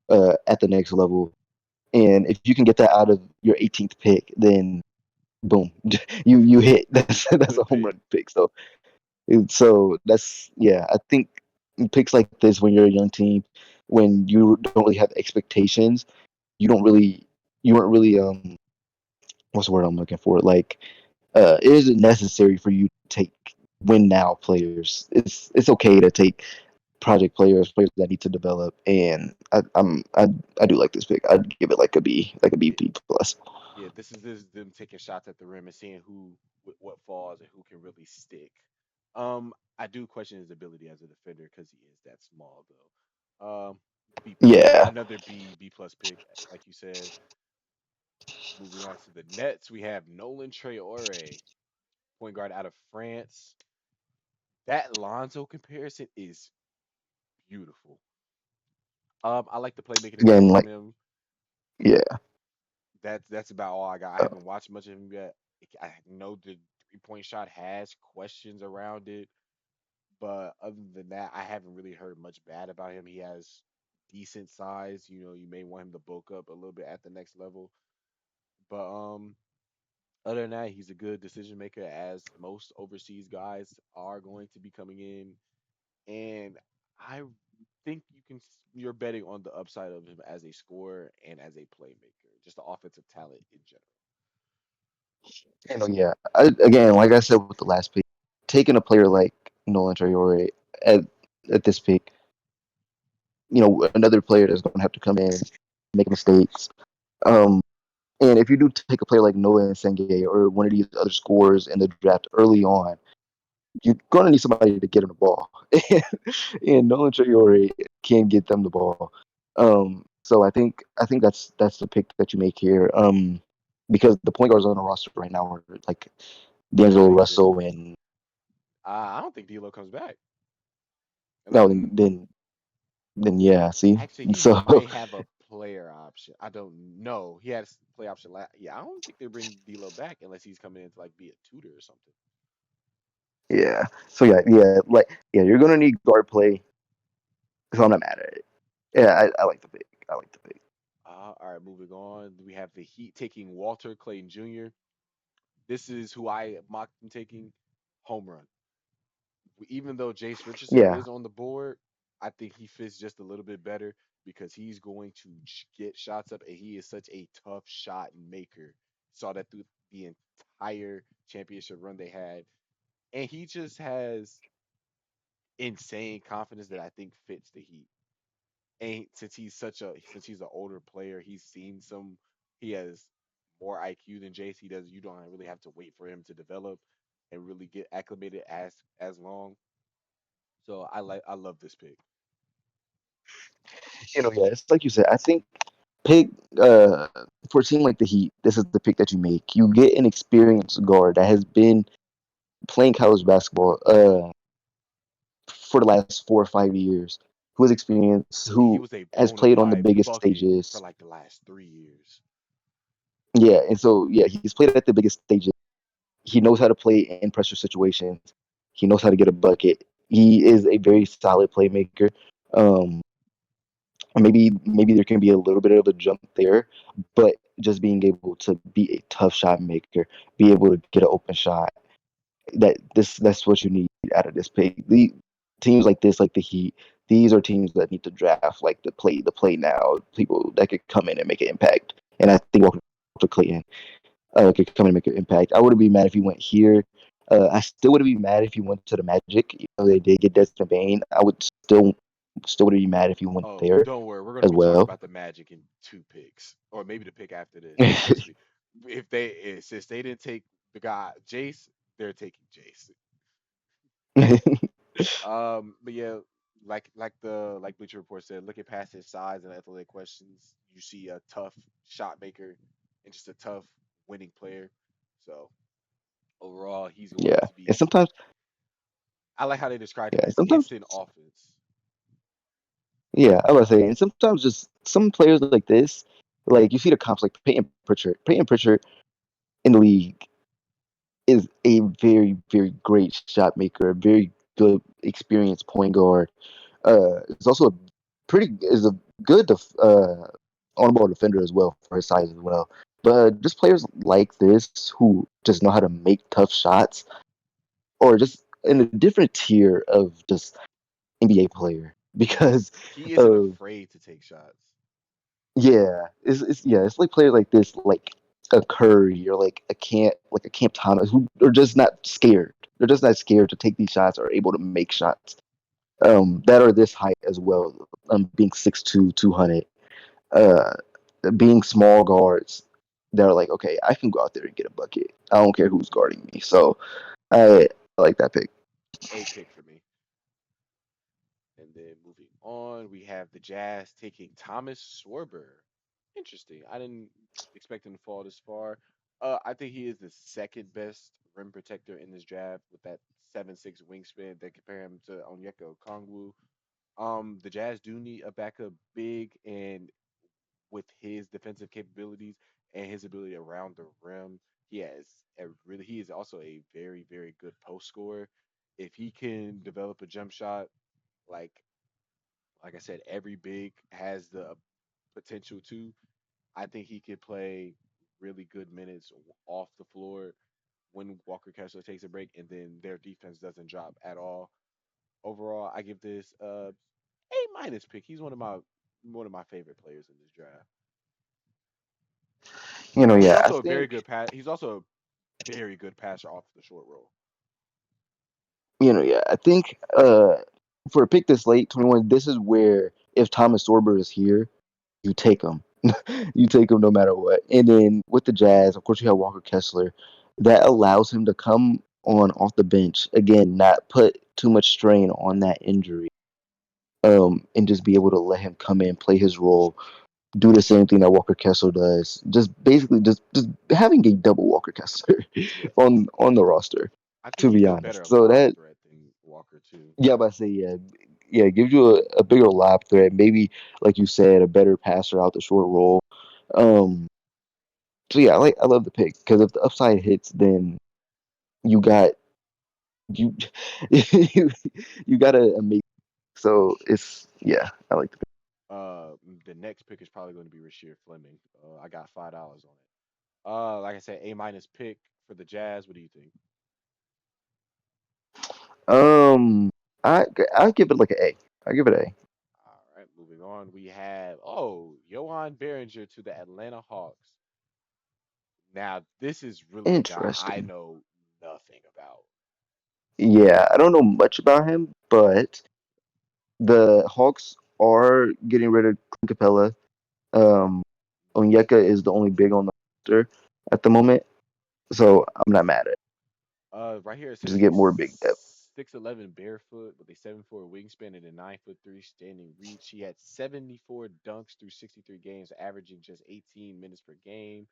at the next level. And if you can get that out of your 18th pick, then boom, you hit. That's a Good home pick. run pick. So that's yeah. I think picks like this when you're a young team, when you don't really have expectations, you don't really you weren't really what's the word I'm looking for? Like it isn't necessary for you to take win now players. It's okay to take project players, players that need to develop, and I do like this pick. I'd give it like a B Yeah, B plus. yeah. This is them taking shots at the rim and seeing who what falls and who can really stick. I do question his ability as a defender because he is that small though. B plus, Yeah, another B plus pick, like you said. Moving on to the Nets, we have Nolan Traore, point guard out of France. That Lonzo comparison is beautiful. I like the playmaking again, ability like from him. yeah, That's about all I got. I haven't watched much of him yet. I know the 3-point shot has questions around it, but other than that, I haven't really heard much bad about him. He has decent size. You may want him to bulk up a little bit at the next level, but other than that, he's a good decision maker, as most overseas guys are going to be coming in. And I think you're betting on the upside of him as a scorer and as a playmaker, just the offensive talent in general. and yeah. Again, like I said with the last pick, taking a player like Nolan Traore at at this pick, another player that's going to have to come in, make mistakes. Um, and if you do take a player like Noah Senge or one of these other scorers in the draft early on, you're going to need somebody to get him the ball. And Nolan Traore can get them the ball. So I think that's the pick that you make here. Because the point guards on the roster right now are like D'Angelo Russell Non-existent. and I don't think D'Lo comes back unless no, he then yeah. See, actually he so might have a player option. I don't know. He has play option. Yeah, I don't think they bring D'Lo back unless he's coming in to like be a tutor or something. yeah, so yeah, you're gonna need guard play. So I'm not mad at it. Yeah, I like the pick. I like the pick. All right, moving on. We have the Heat taking Walter Clayton Jr. This is who I mocked him taking home run. Even though Jace Richardson Yeah, is on the board, I think he fits just a little bit better because he's going to get shots up and he is such a tough shot maker. Saw that through the entire championship run they had. And he just has insane confidence that I think fits the Heat. And since he's an older player, he's seen some he has more IQ than Jace. He does You don't really have to wait for him to develop and really get acclimated as long. So I love this pick. yeah, it's like you said. I think pick uh for a team like the Heat, this is the pick that you make. You get an experienced guard that has been playing college basketball for the last 4 or 5 years, who has experience, He who was a has bona played on the fide biggest bucket for stages. like the last 3 years. Yeah, and so yeah, he's played at the biggest stages. He knows how to play in pressure situations. He knows how to get a bucket. He is a very solid playmaker. Um, maybe there can be a little bit of a jump there, but just being able to be a tough shot maker, be able to get an open shot, that's what you need out of this pick. The teams like this, like the Heat, these are teams that need to draft like the play now people that could come in and make an impact. And I think Walker Clayton could come in and make an impact. I wouldn't be mad if he went here. I still wouldn't be mad if he went to the Magic. They did get Desmond Bain. I would still wouldn't be mad if he went Oh, there don't worry, we're gonna as be talking well. about the Magic in 2 picks, or maybe the pick after this. Trust me. Since they didn't take the guy Jace, they're taking Jace. But yeah, like Bleacher Report said, looking past his size and athletic questions, you see a tough shot maker and just a tough winning player. So overall, he's going Yeah, to and be. sometimes I like how they described him yeah, as sometimes instant offense. yeah, I was saying, and sometimes just some players like this, like you see the comps like Peyton Pritchard. Peyton Pritchard in the league is a very, very great shot maker, a very good experienced point guard. Is also a is a good on ball defender as well for his size as well. But just players like this who just know how to make tough shots, or just in a different tier of just NBA player because He isn't of afraid to take shots. yeah, it's like players like this, like a Curry or like a Camp Thomas, who are just not scared. They're just not scared to take these shots or able to make shots. That are this height as well. Being 6'2", 200, uh, being small guards. They're like, okay, I can go out there and get a bucket. I don't care who's guarding me. So I like that pick. A pick for me. And then moving on, we have the Jazz taking Thomas Swerber. Interesting. I didn't expect him to fall this far. I think he is the second best rim protector in this draft with that 7'6" wingspan. They compare him to Onyeka Okongwu. The Jazz do need a backup big, and with his defensive capabilities and his ability around the rim, he is also a very, very good post scorer. If he can develop a jump shot, like like I said, every big has the potential to. I think he could play really good minutes off the floor when Walker Kessler takes a break, and then their defense doesn't drop at all. Overall, I give this A- pick. He's one of my favorite players in this draft. He's Yeah, I also a very think good pass. He's also a very good passer off the short roll. yeah, I think for a pick this late, 21, this is where if Thomas Sorber is here, you take him. You take him no matter what. And then with the Jazz, of course, you have Walker Kessler. That allows him to come on off the bench again, not put too much strain on that injury, and just be able to let him come in, play his role, do the same thing that Walker Kessler does. Just basically just having a double Walker Kessler Yeah, on the roster, I think to he's be a better honest. So lob that threat than Walker too. yeah, but I say yeah, it gives you a bigger lob threat. Maybe like you said, a better passer out the short roll. Um, so yeah, I love the pick because if the upside hits, then you got you you you got a amazing. So it's yeah, I like the pick. Uh, the next pick is probably going to be Rasheer Fleming. I got $5 on it. Like I said, A- pick for the Jazz. What do you think? Um, I I give it like an A. I give it A. All right, moving on. We have Johan Behringer to the Atlanta Hawks. Now, this is really a guy I Interesting. know nothing about. Yeah, I don't know much about him, but the Hawks are getting rid of Clint Capella. Um, Onyeka is the only big on the roster at the moment, so I'm not mad at it. Right here it says Just get he's more big depth. 6'11" barefoot with a 7'4" wingspan and a 9'3" standing reach. He had 74 dunks through 63 games, averaging just 18 minutes per game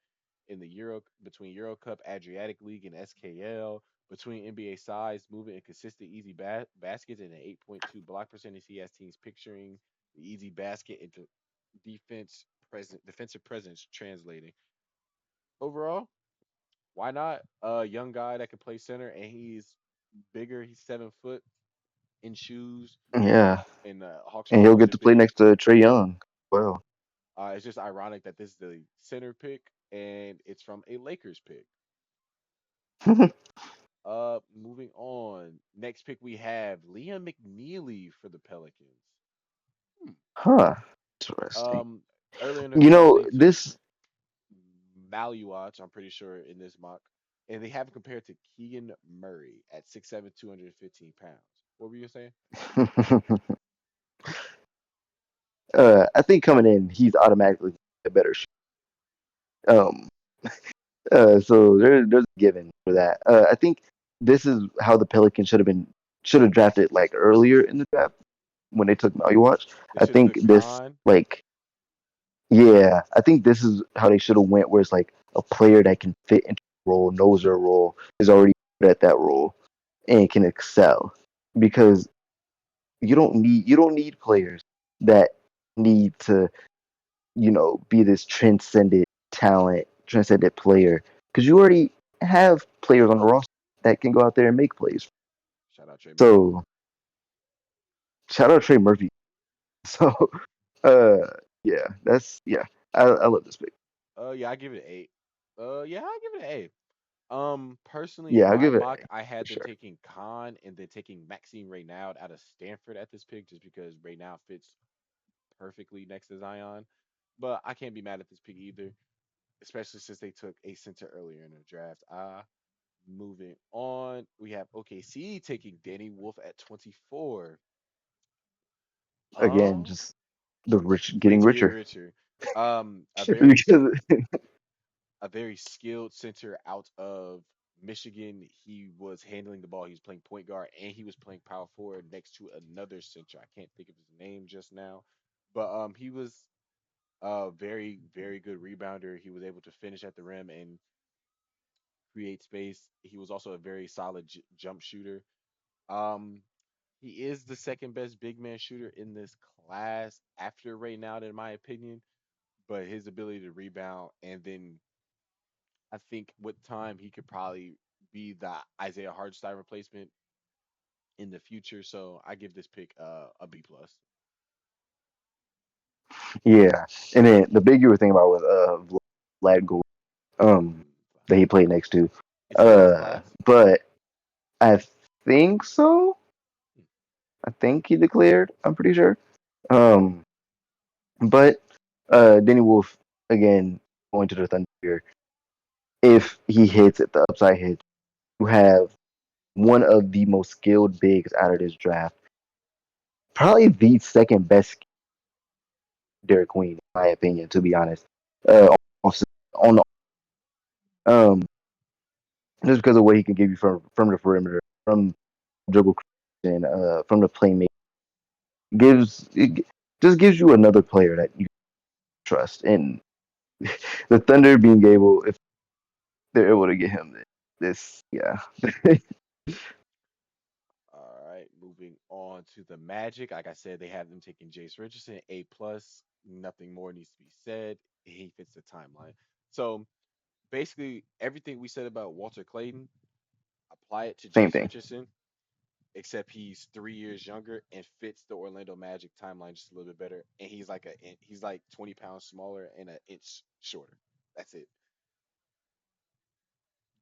in the Euro between Euro Cup, Adriatic League, and SKL. Between NBA size, movement, and consistent easy baskets and an 8.2 block percentage, he has teams picturing the easy basket into defensive presence translating. Overall, why not a young guy that can play center and he's bigger. He's 7 foot in shoes, Yeah, and the Hawks are and getting he'll rid get of to play big. next to Trey Young. Well, It's just ironic that this is the center pick and it's from a Lakers pick. Moving on. Next pick we have Liam McNeely for the Pelicans. Hmm. huh? Interesting. Um, Earlier in the You draft know they took this. Maluach, I'm pretty sure in this mock, and they have it compared to Keegan Murray at 6'7", 215 pounds. What were you saying? I think coming in, he's automatically a better. Um, so there's a given for that. I think this is how the Pelicans should have drafted like earlier in the draft when they took Maluach. They I should have think took this Khan. like yeah, I think this is how they should have went, where it's like a player that can fit into the role, knows their role, is already good at that role, and can excel. Because you don't need players that need to be this transcendent player, because you already have players on the roster that can go out there and make plays. Shout out Trey Murphy. So shout out Trey Murphy. So uh, yeah, yeah. I love this pick. Yeah, I give it an 8. Yeah, I give it an A. Personally, in Yeah, I'll my give it an mock, A I for had them sure. taking Khan and then taking Maxine Raynaud out of Stanford at this pick just because Raynaud fits perfectly next to Zion. But I can't be mad at this pick either, especially since they took a center earlier in the draft. Moving on, we have OKC taking Danny Wolf at 24. Again, Um, just the rich getting Rich getting richer. richer. Because A very skilled center out of Michigan. He was handling the ball. He was playing point guard and he was playing power forward next to another center. I can't think of his name just now, but he was a very very good rebounder. He was able to finish at the rim and create space. He was also a very solid jump shooter. Um, he is the second best big man shooter in this class after Ray Now, in my opinion. But his ability to rebound and then I think with time he could probably be the Isaiah Hartenstein replacement in the future. So I give this pick a B plus. yeah, and then the big you were thinking about was Vlad Gold, um Mm. that he played next to. Is he in this class? But I think so. Hmm. I think he declared. I'm pretty sure. Um, but Danny Wolf again going to the Thunder here. If he hits it, the upside hits, you have one of the most skilled bigs out of this draft. Probably the second best Derek Queen, in my opinion, to be honest. On, on the just because of what he can give you from the perimeter, from dribble creation, from the playmaking, just gives you another player that you trust. And the Thunder being able, if they're able to get him, this yeah, All right, moving on to the Magic. Like I said, they have them taking Jace Richardson, A plus. Nothing more needs to be said. He fits the timeline. So basically, everything we said about Walter Clayton, apply it to same Jace thing. Richardson. except he's 3 years younger and fits the Orlando Magic timeline just a little bit better. And he's like 20 pounds smaller and an inch shorter. That's it.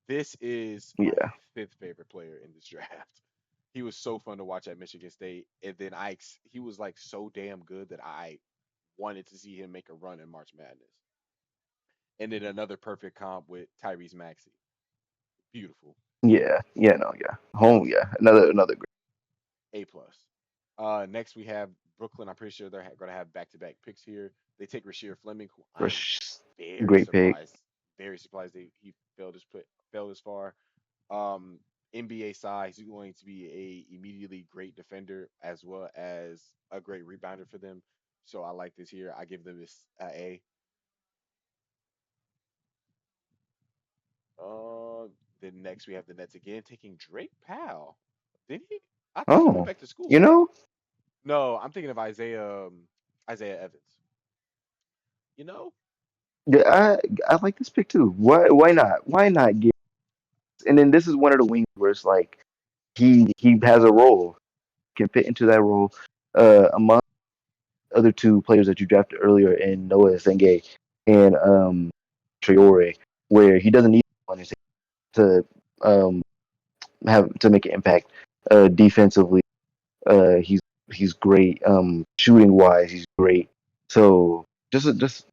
This is my Yeah, fifth favorite player in this draft. He was so fun to watch at Michigan State, and then he was like so damn good that I wanted to see him make a run in March Madness. And then another perfect comp with Tyrese Maxey. Beautiful. yeah, yeah, no, yeah, home, yeah, another great A plus. Next we have Brooklyn. I'm pretty sure they're going to have back-to-back picks here. They take Rasheer Fleming, who I am first, very great pick. surprised, he fell this far. Um, NBA size, he's going to be a immediately great defender as well as a great rebounder for them. So I like this here. I give them this A. Uh, then next we have the Nets again taking Drake Powell. Did he? I thought he went Oh, back to you school. know, No, I'm thinking of Isaiah Evans. You know, yeah, I like this pick too. Why not? Why not give? And then this is one of the wings where it's like he has a role, can fit into that role. Among other two players that you drafted earlier in Noah Senge and Traore, where he doesn't need on his to um have to make an impact defensively. He's great. Shooting wise, he's great. So just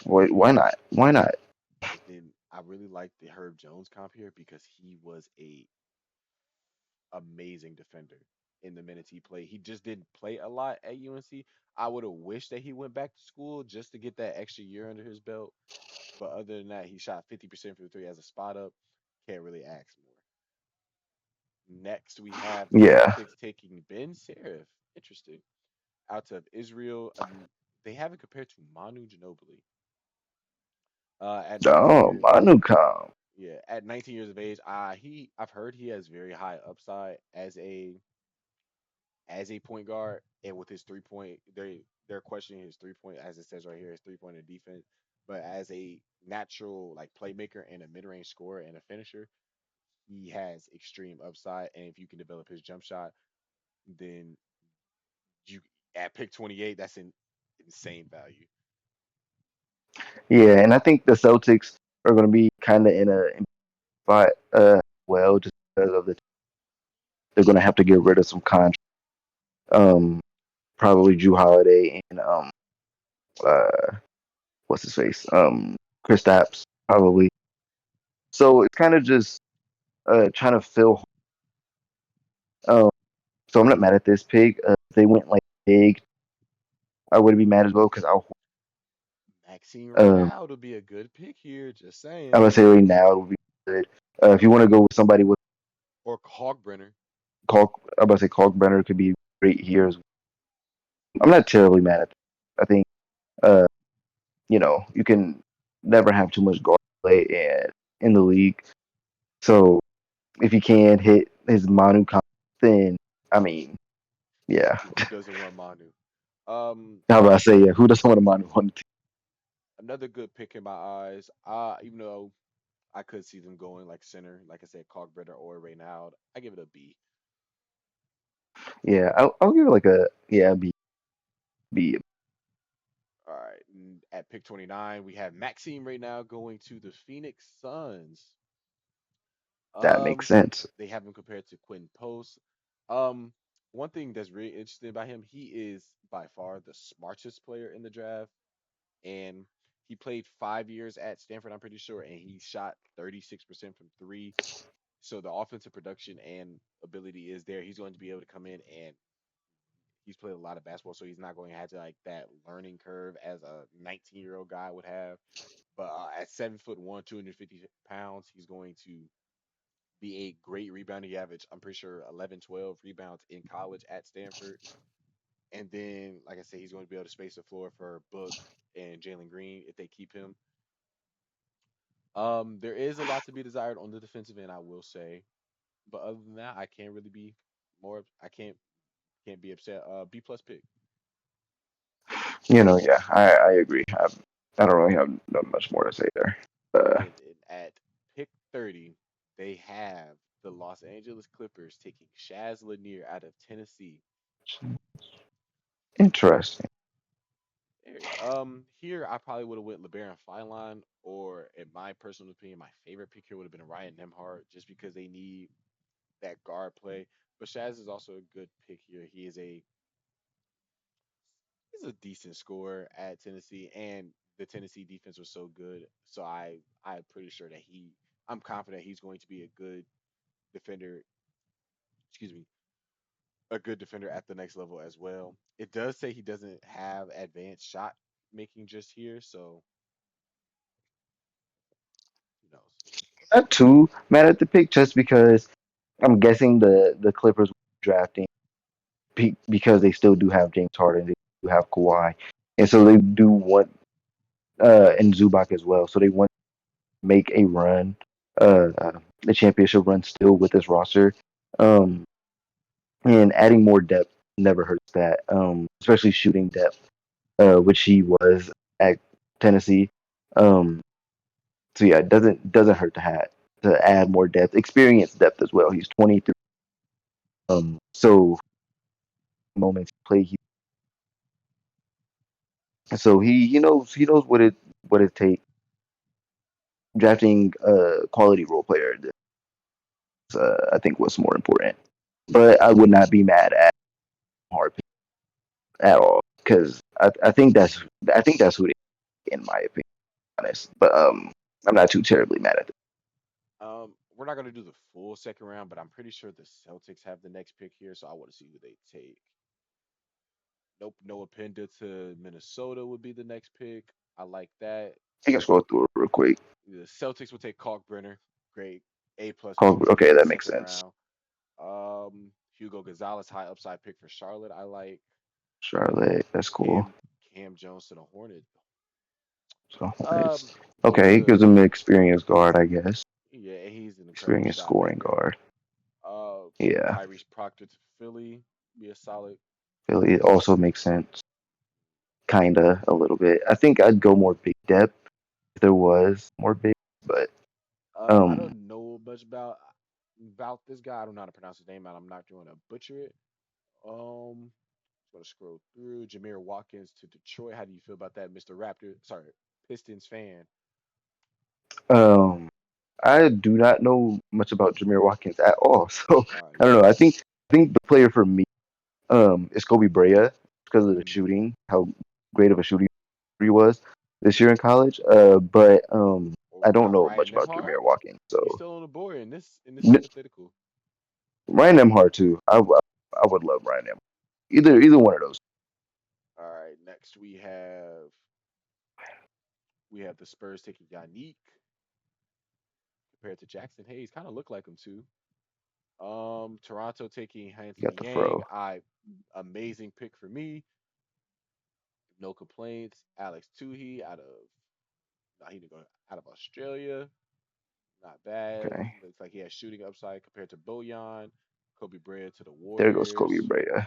why not? Why not? and then I really like the Herb Jones comp here because he was a amazing defender in the minutes he played. He just didn't play a lot at UNC. I would have wished that he went back to school just to get that extra year under his belt. But other than that, he shot 50% from the three as a spot up. Can't really ask more. Next, we have the Yeah. Celtics taking Ben Serif. Interesting. Out of Israel. They have it compared to Manu Ginobili. At 19 Oh, years, Manukam. yeah, at 19 years of age, I've heard he has very high upside as a point guard, and with his 3 point, they're questioning his 3 point, as it says right here, his 3 point in defense. But as a natural like playmaker and a mid range scorer and a finisher, he has extreme upside. And if you can develop his jump shot, then you at pick 28, that's an insane value. Yeah, and I think the Celtics are going to be kind of in a spot well just because of they're going to have to get rid of some contracts. Um, Probably Drew Holiday and uh, what's his face? Kristaps probably. So it's kind of just trying to fill. Um, so I'm not mad at this pick. If they went like big, I wouldn't be mad as well because Maxine right um, now would be a good pick here. Just I saying. would say right now it would be good. If you want to go with somebody with Or Hogbrenner. Kalk, I'm about to say Kalkbrenner could be great here as well. I'm not terribly mad at that. I think uh, you can never have too much guard play in the league. So if you can hit his Manu comp, then I mean, yeah. Who doesn't want Manu? Um, How about I say, yeah? Who doesn't want a Manu on the team? Another good pick in my eyes. Even though I could see them going like center, like I said, Cogbritter or Reynald, I give it a B. Yeah, I'll give it like a yeah B B. All right. At pick 29, we have Maxime right now going to the Phoenix Suns. That makes Um, sense. they have him compared to Quinn Post. Um, One thing that's really interesting about him, he is by far the smartest player in the draft, and he played 5 years at Stanford, I'm pretty sure, and he shot 36% from three. So the offensive production and ability is there. He's going to be able to come in and he's played a lot of basketball, so he's not going to have to like that learning curve as a 19-year-old guy would have. But at 7 foot one, 250 pounds, he's going to be a great rebounding average. I'm pretty sure 11, 12 rebounds in college at Stanford. And then, like I said, he's going to be able to space the floor for Book and Jalen Green if they keep him. There is a lot to be desired on the defensive end, I will say. But other than that, I can't really be more. I can't be upset. B plus pick. Yeah, I agree. I don't really have not much more to say there. And at pick 30, they have the Los Angeles Clippers taking Shaz Lanier out of Tennessee. Interesting. Here I probably would have went LeBaron Feinline, or in my personal opinion, my favorite pick here would have been Ryan Nembhard, just because they need that guard play. But Shaz is also a good pick here. He's a decent scorer at Tennessee, and the Tennessee defense was so good. So I'm pretty sure that I'm confident he's going to be a good defender. Excuse me, a good defender at the next level as well. It does say he doesn't have advanced shot making just here, so who knows? Not too mad at the pick, just because I'm guessing the Clippers drafting because they still do have James Harden, they do have Kawhi, and so they do want and Zubac as well. So they want to make a run, a championship run still with this roster. Um, and adding more depth never hurts that, especially shooting depth, which he was at Tennessee. Um, so yeah, it doesn't hurt to add more depth, experience depth as well. He's 23. So moments play, so he knows what it takes. Drafting a quality role player, I think, was more important. But I would not be mad at hard at all, because I think that's who it is, in my opinion, honest. But I'm not too terribly mad at We're not gonna do the full second round, but I'm pretty sure the Celtics have the next pick here, so I want to see who they take. Nope, Noah Penda to Minnesota would be the next pick. I like that. I can scroll through it real quick. The Celtics would take Kalkbrenner. Great, A plus pick for me Okay, in the that makes second sense. round. Hugo Gonzalez, high upside pick for Charlotte. I like Charlotte, that's cool. Cam Jones to the Hornets. So Um, he's okay, a gives him an experienced guard, I guess. Yeah, he's an incredible Experienced shot scoring maker. guard. Uh, Yeah, Tyrese Proctor to Philly be a solid. Philly also makes sense, kinda a little bit. I think I'd go more big depth if there was more big, but I um, don't know much about this guy. I don't know how to pronounce his name, and I'm not going to butcher it. Just gonna scroll through. Jameer Watkins to Detroit. How do you feel about that, Mr. Raptor? Sorry, Pistons fan. um, I do not know much about Jameer Watkins at all, so I don't Yeah. know. I think the player for me is Kobe Brea because of the Mm. shooting, how great of a shooter he was this year in college. But Or I we don't got know Ryan much about Nembhard. Jameer Watkins. He's So still on the board in this N- hypothetical. Ryan Nembhard too. I would love Ryan Nembhard. Either one of those. All right. Next we have the Spurs taking Yannick compared to Jackson Hayes. Kind of look like him too. Toronto taking You Hanson got the Yang. fro. Amazing pick for me. No complaints. Alex Tuhi out of nah, he didn't go out of Australia. Not bad. Okay, Looks like he has shooting upside compared to Bojan. Kobe Bryant to the there goes Kobe Warriors. Brea.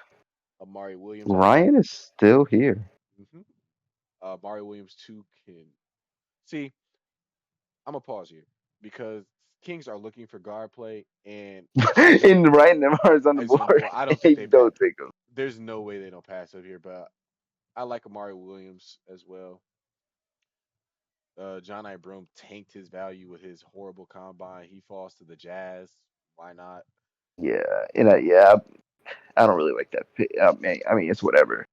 Amari Williams out of Ryan is still here. mhm. Amari Williams too can see. I'm gonna pause here because Kings are looking for guard play, and And Ryan Nembhard is on the as on the board. board, I don't think They they don't take him. there's no way they don't pass up here, but I like Amari Williams as well. John I. Broome tanked his value with his horrible combine. He falls to the Jazz. Why not? Yeah, and yeah, I don't really like that pick. I mean, it's whatever.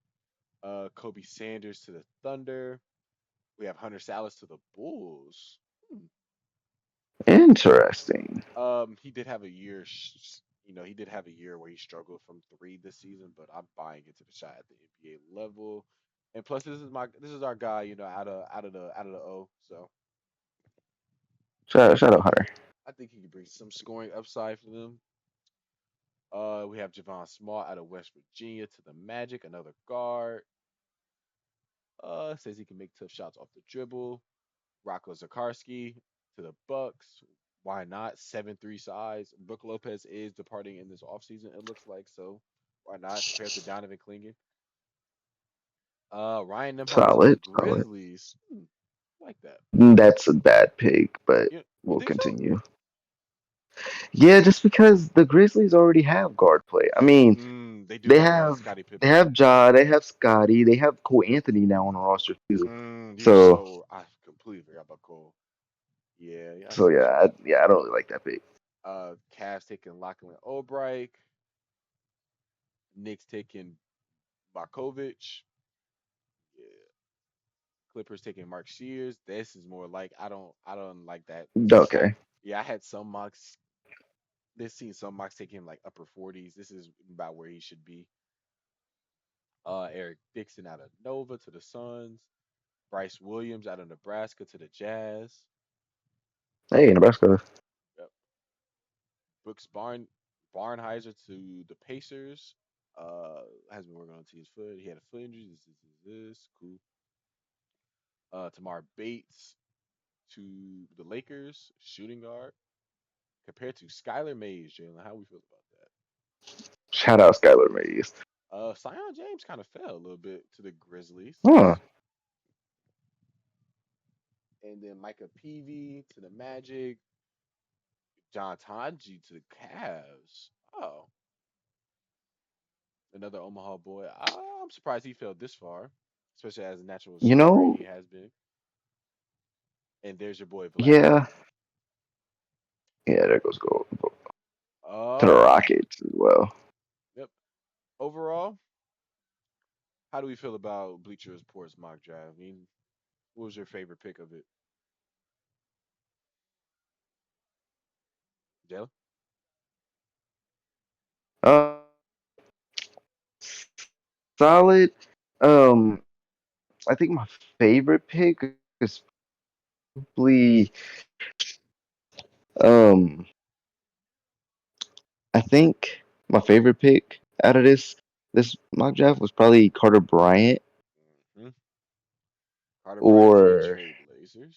Kobe Sanders to the Thunder. We have Hunter Salas to the Bulls. Hmm. Interesting. He did have a year. He did have a year where he struggled from three this season, but I'm buying into the shot at the NBA level. And plus, this is our guy. Out of the O. So Shout I out think Hunter. I think he can bring some scoring upside for them. We have Javon Small out of West Virginia to the Magic, another guard. Says he can make tough shots off the dribble. Rocco Zakarski to the Bucks. Why not? 7'3" size. Brook Lopez is departing in this offseason, it looks like. So why not compared to Donovan Clingan? Ryan Nembhard to the Solid, solid. Grizzlies. Like that. That's a bad pick, but You we'll think so? continue. Yeah, just because the Grizzlies already have guard play. I mean, They do they have have Scottie they Pippen. have Ja, they have Scotty, they have Cole Anthony now on the roster too. You're So so I completely forgot about Cole. Yeah, yeah, I so see what yeah, you mean. I don't really like that pick. Cavs taking Lachlan O'Brien, Knicks taking Markovic. Yeah, Clippers taking Mark Shears. This is more like I don't like that. Okay. Yeah, I had some mocks. This seen some mocks taking him like upper 40s. This is about where he should be. Eric Dixon out of Nova to the Suns. Bryce Williams out of Nebraska to the Jazz. Hey, Nebraska. Yep. Brooks Barnheiser to the Pacers. Has been working on his foot. He had a foot injury. This. Cool. Tamar Bates to the Lakers, shooting guard, compared to Skylar Mays. Jalen, how we feel about that? Shout out Skylar Mays. Sion James kind of fell a little bit to the Grizzlies, Huh. and then Micah Peavy to the Magic, John Tonji to the Cavs. Oh, another Omaha boy. I'm surprised he fell this far, especially as a natural You scorer know, he has been. And there's your boy Vlad. yeah, yeah. There goes go to the Um, Rockets as well. yep. Overall, how do we feel about Bleacher Report's mock draft? I mean, what was your favorite pick of it, Jalen? Solid. I think my favorite pick is probably um. I think my favorite pick out of this mock draft was probably Carter Bryant Hmm. Carter Bryant to the or Trail Blazers.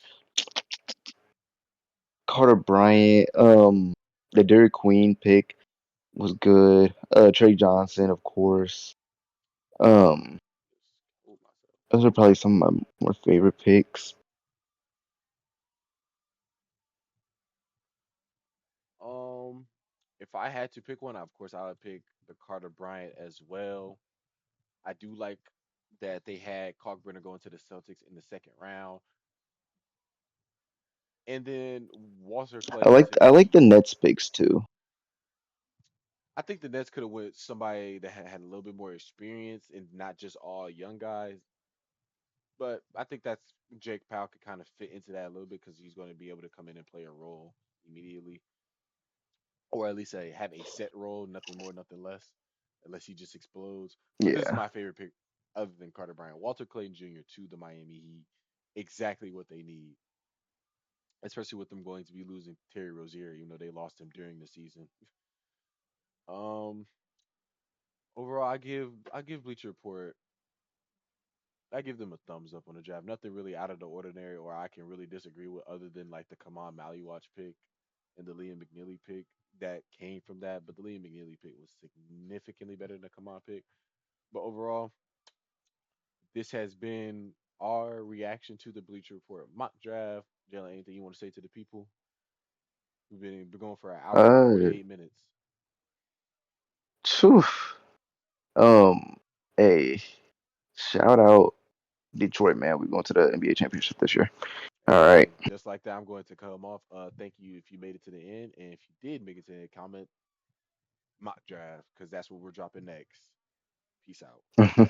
Carter Bryant. The Derek Queen pick was good. Trey Johnson, of course. Um, Just hold myself. those are probably some of my more favorite picks. Um, if I had to pick one, of course I would pick the Carter Bryant as well. I do like that they had Kalkbrenner going to the Celtics in the second round, and then Walter Clayton to I the like the Heat. Nets picks too. I think the Nets could have went somebody that had a little bit more experience and not just all young guys. But I think that's Jake Powell could kind of fit into that a little bit because he's going to be able to come in and play a role immediately, or at least have a set role, nothing more, nothing less, unless he just explodes. But this is Yeah, my favorite pick, other than Carter Bryant, Walter Clayton Jr. to the Miami Heat, exactly what they need, especially with them going to be losing Terry Rozier, even though they lost him during the season. Um, overall, I give Bleacher Report. I give them a thumbs up on the draft. Nothing really out of the ordinary, or I can really disagree with, other than like the Kamal Watch pick and the Liam McNeely pick that came from that. But the Liam McNeely pick was significantly better than the Kamal pick. But overall, this has been our reaction to the Bleacher Report mock draft. Jalen, anything you want to say to the people? We've been going for an hour and uh, 48 minutes. phew. um, hey, shout out Detroit, man. We're going to the NBA championship this year. All right. And just like that, I'm going to cut them off. Thank you if you made it to the end, and if you did make it to the end, comment mock draft because that's what we're dropping next. Peace out.